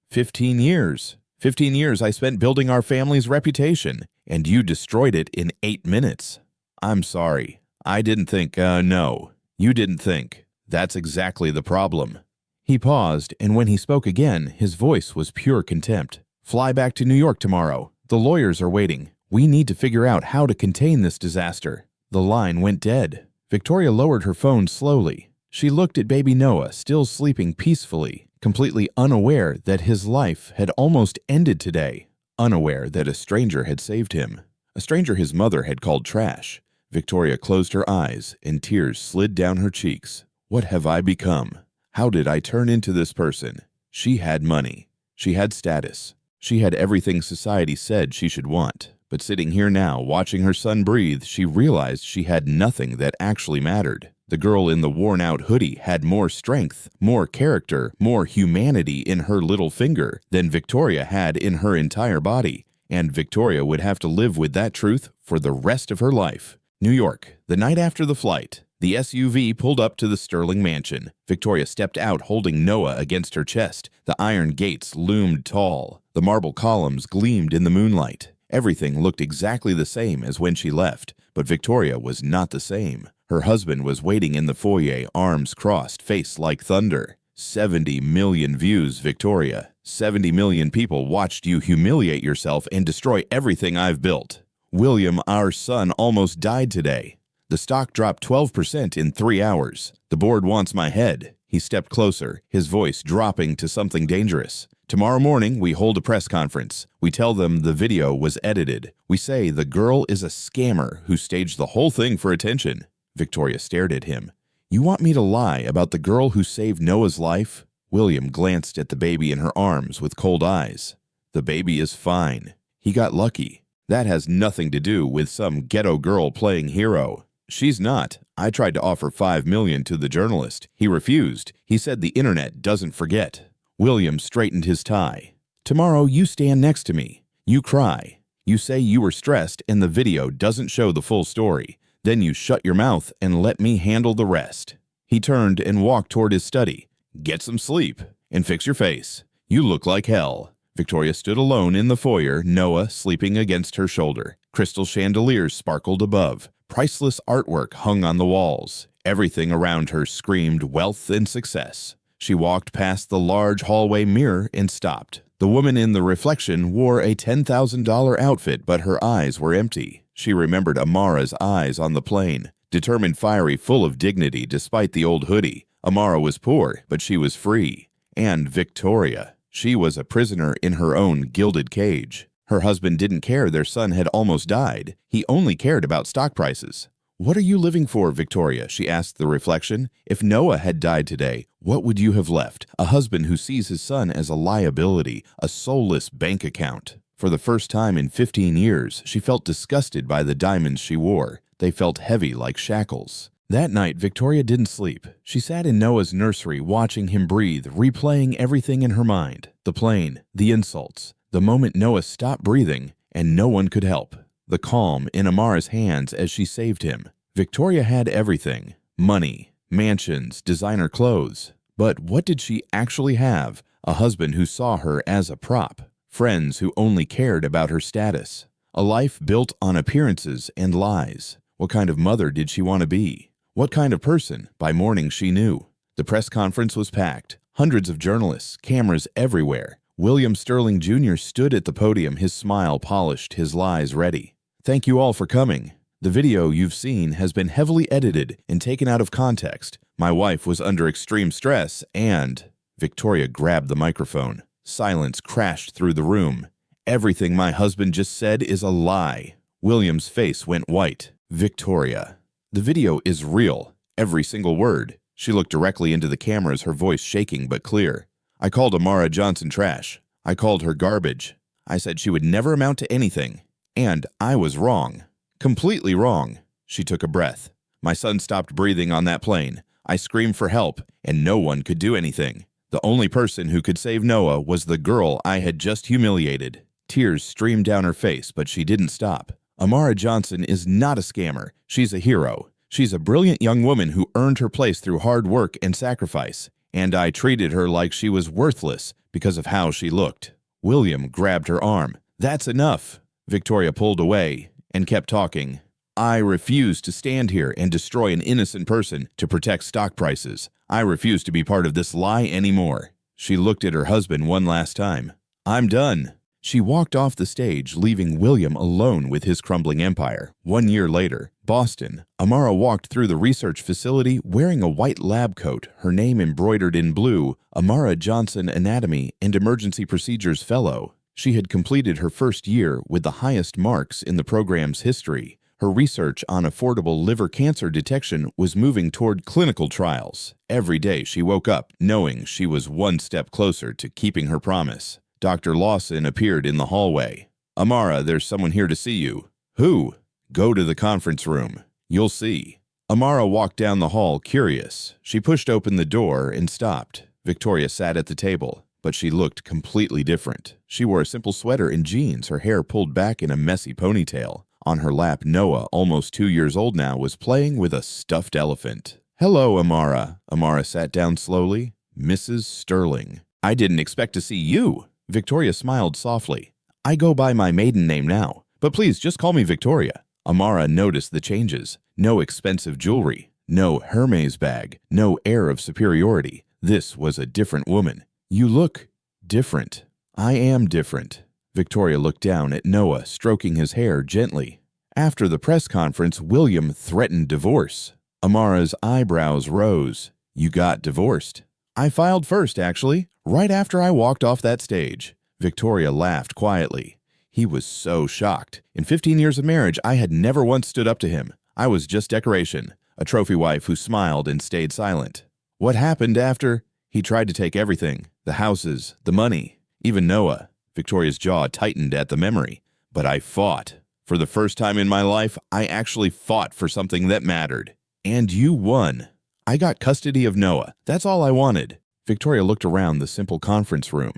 15 years. 15 years I spent building our family's reputation, and you destroyed it in 8 minutes." "I'm sorry. I didn't think, no. You didn't think. That's exactly the problem." He paused, and when he spoke again, his voice was pure contempt. "Fly back to New York tomorrow. The lawyers are waiting. We need to figure out how to contain this disaster." The line went dead. Victoria lowered her phone slowly. She looked at baby Noah, still sleeping peacefully, completely unaware that his life had almost ended today, unaware that a stranger had saved him, a stranger his mother had called trash. Victoria closed her eyes, and tears slid down her cheeks. What have I become? How did I turn into this person? She had money. She had status. She had everything society said she should want. But sitting here now, watching her son breathe, she realized she had nothing that actually mattered. The girl in the worn-out hoodie had more strength, more character, more humanity in her little finger than Victoria had in her entire body, and Victoria would have to live with that truth for the rest of her life. New York, the night after the flight. The SUV pulled up to the Sterling mansion. Victoria stepped out holding Noah against her chest. The iron gates loomed tall. The marble columns gleamed in the moonlight. Everything looked exactly the same as when she left, but Victoria was not the same. Her husband was waiting in the foyer, arms crossed, face like thunder. 70 million views, Victoria. 70 million people watched you humiliate yourself and destroy everything I've built. William, our son, almost died today. The stock dropped 12% in 3 hours. The board wants my head. He stepped closer, his voice dropping to something dangerous. Tomorrow morning, we hold a press conference. We tell them the video was edited. We say the girl is a scammer who staged the whole thing for attention. Victoria stared at him. "You want me to lie about the girl who saved Noah's life?" William glanced at the baby in her arms with cold eyes. "The baby is fine. He got lucky. That has nothing to do with some ghetto girl playing hero. She's not. I tried to offer $5 million to the journalist. He refused. He said the internet doesn't forget." William straightened his tie. "Tomorrow you stand next to me. You cry. You say you were stressed and the video doesn't show the full story. Then you shut your mouth and let me handle the rest." He turned and walked toward his study. "Get some sleep and fix your face. You look like hell." Victoria stood alone in the foyer, Noah sleeping against her shoulder. Crystal chandeliers sparkled above. Priceless artwork hung on the walls. Everything around her screamed wealth and success. She walked past the large hallway mirror and stopped. The woman in the reflection wore a $10,000 outfit, but her eyes were empty. She remembered Amara's eyes on the plane, determined, fiery, full of dignity despite the old hoodie. Amara was poor, but she was free. And Victoria. She was a prisoner in her own gilded cage. Her husband didn't care their son had almost died. He only cared about stock prices. "What are you living for, Victoria?" she asked the reflection. "If Noah had died today, what would you have left? A husband who sees his son as a liability, a soulless bank account." For the first time in 15 years, she felt disgusted by the diamonds she wore. They felt heavy like shackles. That night, Victoria didn't sleep. She sat in Noah's nursery, watching him breathe, replaying everything in her mind. The plane, the insults, the moment Noah stopped breathing, and no one could help. The calm in Amara's hands as she saved him. Victoria had everything: money, mansions, designer clothes. But what did she actually have? A husband who saw her as a prop. Friends who only cared about her status. A life built on appearances and lies. What kind of mother did she want to be? What kind of person? By morning she knew. The press conference was packed. Hundreds of journalists, cameras everywhere. William Sterling Jr. stood at the podium, his smile polished, his lies ready. "Thank you all for coming. The video you've seen has been heavily edited and taken out of context. My wife was under extreme stress and—" Victoria grabbed the microphone. Silence crashed through the room. "Everything my husband just said is a lie." William's face went white. "Victoria, the video is real. Every single word." She looked directly into the cameras, her voice shaking but clear. "I called Amara Johnson trash. I called her garbage. I said she would never amount to anything. And I was wrong. Completely wrong." She took a breath. "My son stopped breathing on that plane. I screamed for help, and no one could do anything. The only person who could save Noah was the girl I had just humiliated." Tears streamed down her face, but she didn't stop. "Amara Johnson is not a scammer. She's a hero. She's a brilliant young woman who earned her place through hard work and sacrifice. And I treated her like she was worthless because of how she looked." William grabbed her arm. "That's enough." Victoria pulled away and kept talking. "I refuse to stand here and destroy an innocent person to protect stock prices. I refuse to be part of this lie anymore." She looked at her husband one last time. "I'm done." She walked off the stage, leaving William alone with his crumbling empire. 1 year later, Boston. Amara walked through the research facility wearing a white lab coat, her name embroidered in blue, Amara Johnson Anatomy and Emergency Procedures Fellow. She had completed her first year with the highest marks in the program's history. Her research on affordable liver cancer detection was moving toward clinical trials. Every day she woke up knowing she was one step closer to keeping her promise. Dr. Lawson appeared in the hallway. "Amara, there's someone here to see you." "Who?" "Go to the conference room. You'll see." Amara walked down the hall, curious. She pushed open the door and stopped. Victoria sat at the table, but she looked completely different. She wore a simple sweater and jeans, her hair pulled back in a messy ponytail. On her lap, Noah, almost 2 years old now, was playing with a stuffed elephant. "Hello, Amara." Amara sat down slowly. "Mrs. Sterling." "I didn't expect to see you." Victoria smiled softly. "I go by my maiden name now, but please just call me Victoria." Amara noticed the changes. No expensive jewelry, no Hermes bag, no air of superiority. This was a different woman. "You look different." "I am different." Victoria looked down at Noah, stroking his hair gently. After the press conference, William threatened divorce. Amara's eyebrows rose. "You got divorced?" "I filed first, actually, right after I walked off that stage." Victoria laughed quietly. He was so shocked. In 15 years of marriage, I had never once stood up to him. I was just decoration, a trophy wife who smiled and stayed silent. "What happened after?" "He tried to take everything, the houses, the money, even Noah." Victoria's jaw tightened at the memory. "But I fought. For the first time in my life, I actually fought for something that mattered. And you won." "I got custody of Noah. That's all I wanted." Victoria looked around the simple conference room.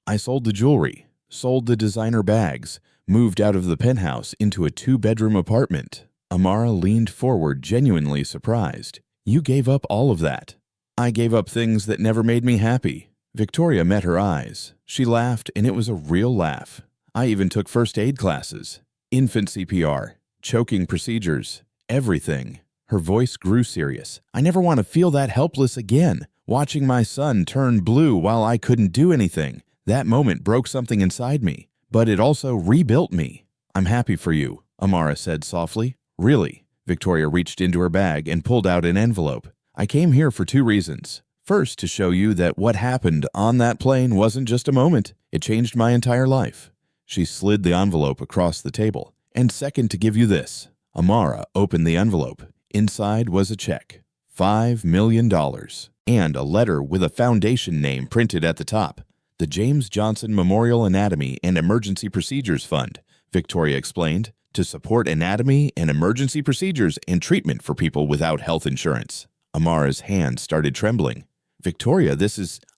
"I sold the jewelry, sold the designer bags, moved out of the penthouse into a 2-bedroom apartment." Amara leaned forward, genuinely surprised. "You gave up all of that." "I gave up things that never made me happy." Victoria met her eyes. She laughed, and it was a real laugh. "I even took first aid classes, infant CPR, choking procedures, everything." Her voice grew serious. "I never want to feel that helpless again, watching my son turn blue while I couldn't do anything. That moment broke something inside me, but it also rebuilt me. I'm happy for you, Amara said softly. Really? Victoria reached into her bag and pulled out an envelope. I came here for 2 reasons. First, to show you that what happened on that plane wasn't just a moment. It changed my entire life. She slid the envelope across the table. And second, to give you this. Amara opened the envelope. Inside was a check. $5 million. And a letter with a foundation name printed at the top. The James Johnson Memorial Anatomy and Emergency Procedures Fund, Victoria explained, to support anatomy and emergency procedures and treatment for people without health insurance. Amara's hand started trembling. Victoria,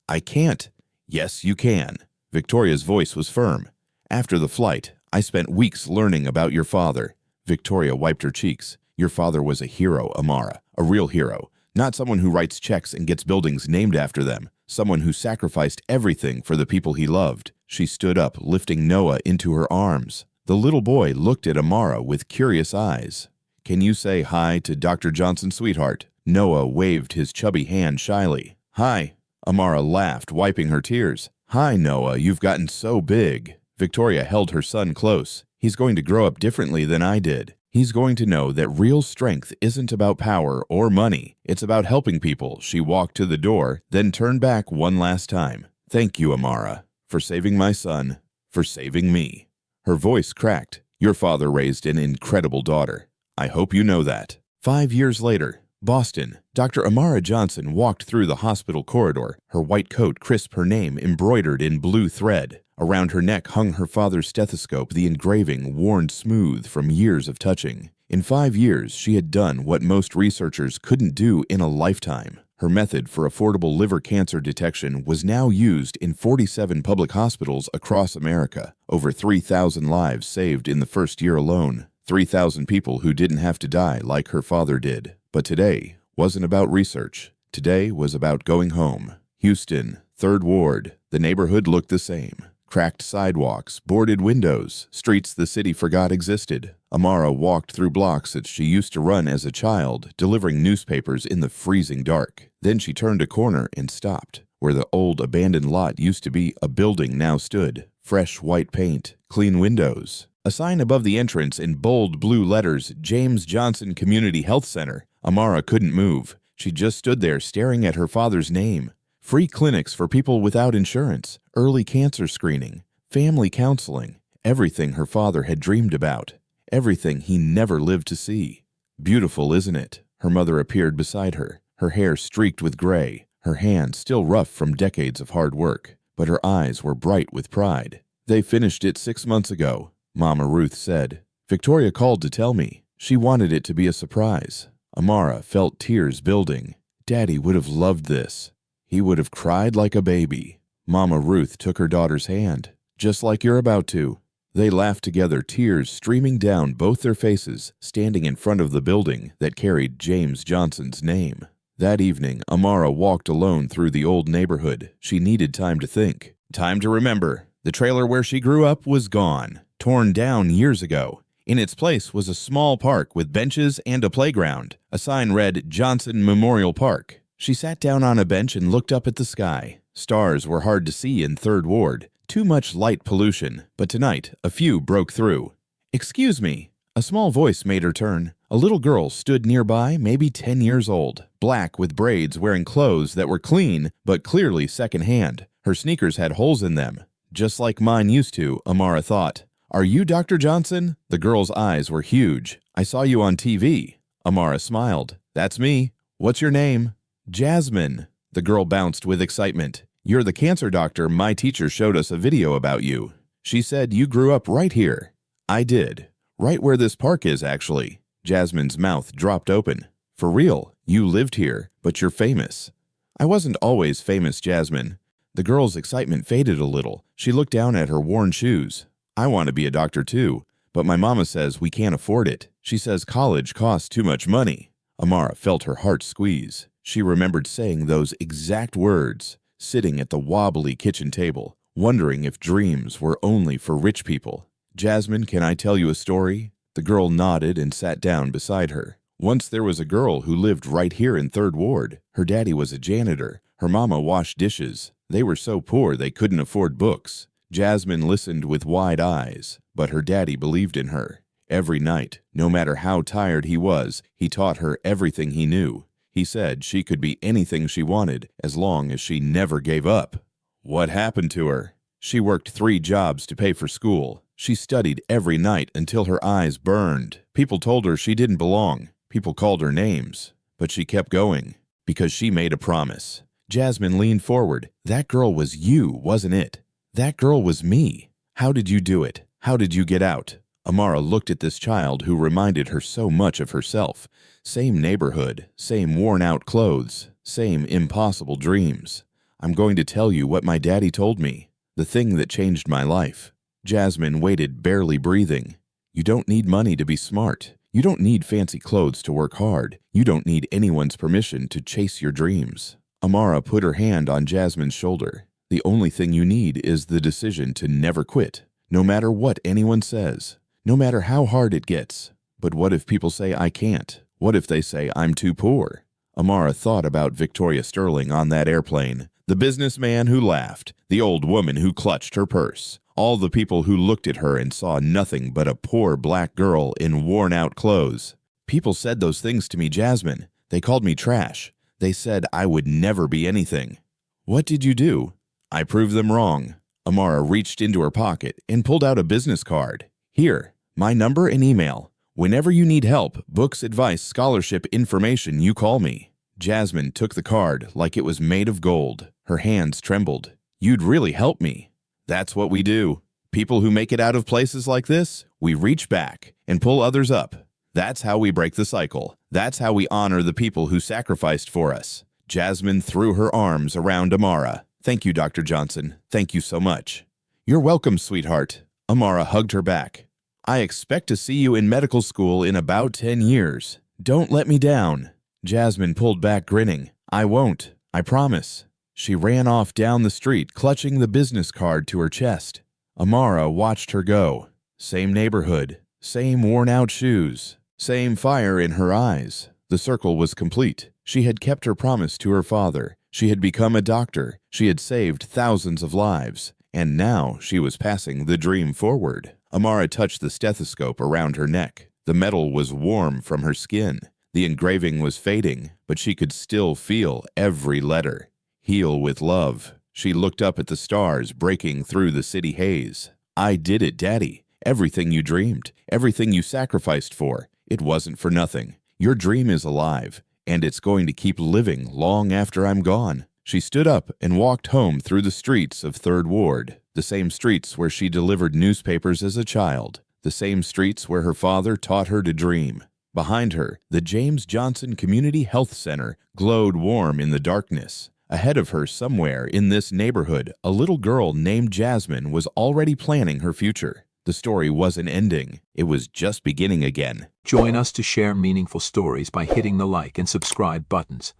I can't. Yes, you can. Victoria's voice was firm. After the flight, I spent weeks learning about your father. Victoria wiped her cheeks. Your father was a hero, Amara, a real hero. Not someone who writes checks and gets buildings named after them. Someone who sacrificed everything for the people he loved. She stood up, lifting Noah into her arms. The little boy looked at Amara with curious eyes. Can you say hi to Dr. Johnson, sweetheart? Noah waved his chubby hand shyly. Hi. Amara laughed, wiping her tears. Hi, Noah, you've gotten so big. Victoria held her son close. He's going to grow up differently than I did. He's going to know that real strength isn't about power or money. It's about helping people. She walked to the door, then turned back one last time. Thank you, Amara, for saving my son, for saving me. Her voice cracked. Your father raised an incredible daughter. I hope you know that. 5 years later, Boston, Dr. Amara Johnson walked through the hospital corridor, her white coat crisp, her name embroidered in blue thread. Around her neck hung her father's stethoscope, the engraving worn smooth from years of touching. In 5 years, she had done what most researchers couldn't do in a lifetime. Her method for affordable liver cancer detection was now used in 47 public hospitals across America. Over 3,000 lives saved in the first year alone. 3,000 people who didn't have to die like her father did. But today wasn't about research. Today was about going home. Houston, 3rd Ward. The neighborhood looked the same. Cracked sidewalks, boarded windows, streets the city forgot existed. Amara walked through blocks that she used to run as a child, delivering newspapers in the freezing dark. Then she turned a corner and stopped. Where the old abandoned lot used to be, a building now stood. Fresh white paint, clean windows. A sign above the entrance in bold blue letters, James Johnson Community Health Center. Amara couldn't move. She just stood there staring at her father's name. Free clinics for people without insurance, early cancer screening, family counseling, everything her father had dreamed about, everything he never lived to see. Beautiful, isn't it? Her mother appeared beside her, her hair streaked with gray, her hands still rough from decades of hard work, but her eyes were bright with pride. They finished it 6 months ago, Mama Ruth said. Victoria called to tell me. She wanted it to be a surprise. Amara felt tears building. Daddy would have loved this. He would have cried like a baby. Mama Ruth took her daughter's hand, just like you're about to. They laughed together, tears streaming down both their faces, standing in front of the building that carried James Johnson's name. That evening, Amara walked alone through the old neighborhood. She needed time to think, time to remember. The trailer where she grew up was gone, torn down years ago. In its place was a small park with benches and a playground. A sign read Johnson Memorial Park. She sat down on a bench and looked up at the sky. Stars were hard to see in 3rd Ward. Too much light pollution. But tonight, a few broke through. Excuse me. A small voice made her turn. A little girl stood nearby, maybe 10 years old, black with braids, wearing clothes that were clean but clearly secondhand. Her sneakers had holes in them, just like mine used to, Amara thought. Are you Dr. Johnson? The girl's eyes were huge. I saw you on TV. Amara smiled. That's me. What's your name? Jasmine. The girl bounced with excitement. You're the cancer doctor. My teacher showed us a video about you. She said you grew up right here. I did. Right where this park is, actually. Jasmine's mouth dropped open. For real, you lived here, but you're famous. I wasn't always famous, Jasmine. The girl's excitement faded a little. She looked down at her worn shoes. I want to be a doctor too, but my mama says we can't afford it. She says college costs too much money. Amara felt her heart squeeze. She remembered saying those exact words, sitting at the wobbly kitchen table, wondering if dreams were only for rich people. Jasmine, can I tell you a story? The girl nodded and sat down beside her. Once there was a girl who lived right here in 3rd Ward. Her daddy was a janitor. Her mama washed dishes. They were so poor they couldn't afford books. Jasmine listened with wide eyes, but her daddy believed in her. Every night, no matter how tired he was, he taught her everything he knew. He said she could be anything she wanted as long as she never gave up. What happened to her? She worked 3 jobs to pay for school. She studied every night until her eyes burned. People told her she didn't belong. People called her names. But she kept going because she made a promise. Jasmine leaned forward. That girl was you, wasn't it? That girl was me. How did you do it? How did you get out? Amara looked at this child who reminded her so much of herself. Same neighborhood, same worn-out clothes, same impossible dreams. I'm going to tell you what my daddy told me, the thing that changed my life. Jasmine waited, barely breathing. You don't need money to be smart. You don't need fancy clothes to work hard. You don't need anyone's permission to chase your dreams. Amara put her hand on Jasmine's shoulder. The only thing you need is the decision to never quit, no matter what anyone says, no matter how hard it gets. But what if people say I can't? What if they say I'm too poor? Amara thought about Victoria Sterling on that airplane, the businessman who laughed, the old woman who clutched her purse, all the people who looked at her and saw nothing but a poor black girl in worn-out clothes. People said those things to me, Jasmine. They called me trash. They said I would never be anything. What did you do? I proved them wrong. Amara reached into her pocket and pulled out a business card. Here, my number and email. Whenever you need help, books, advice, scholarship, information, you call me. Jasmine took the card like it was made of gold. Her hands trembled. You'd really help me. That's what we do. People who make it out of places like this, we reach back and pull others up. That's how we break the cycle. That's how we honor the people who sacrificed for us. Jasmine threw her arms around Amara. Thank you, Dr. Johnson. Thank you so much. You're welcome, sweetheart. Amara hugged her back. I expect to see you in medical school in about 10 years. Don't let me down. Jasmine pulled back, grinning. I won't. I promise. She ran off down the street, clutching the business card to her chest. Amara watched her go. Same neighborhood, same worn-out shoes, same fire in her eyes. The circle was complete. She had kept her promise to her father. She had become a doctor. She had saved thousands of lives. And now she was passing the dream forward. Amara touched the stethoscope around her neck. The metal was warm from her skin. The engraving was fading, but she could still feel every letter. Heal with love. She looked up at the stars breaking through the city haze. I did it, Daddy. Everything you dreamed, everything you sacrificed for, it wasn't for nothing. Your dream is alive, and it's going to keep living long after I'm gone. She stood up and walked home through the streets of 3rd Ward, the same streets where she delivered newspapers as a child, the same streets where her father taught her to dream. Behind her, the James Johnson Community Health Center glowed warm in the darkness. Ahead of her, somewhere in this neighborhood, a little girl named Jasmine was already planning her future. The story wasn't ending. It was just beginning again. Join us to share meaningful stories by hitting the like and subscribe buttons.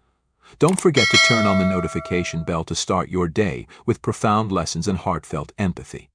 Don't forget to turn on the notification bell to start your day with profound lessons and heartfelt empathy.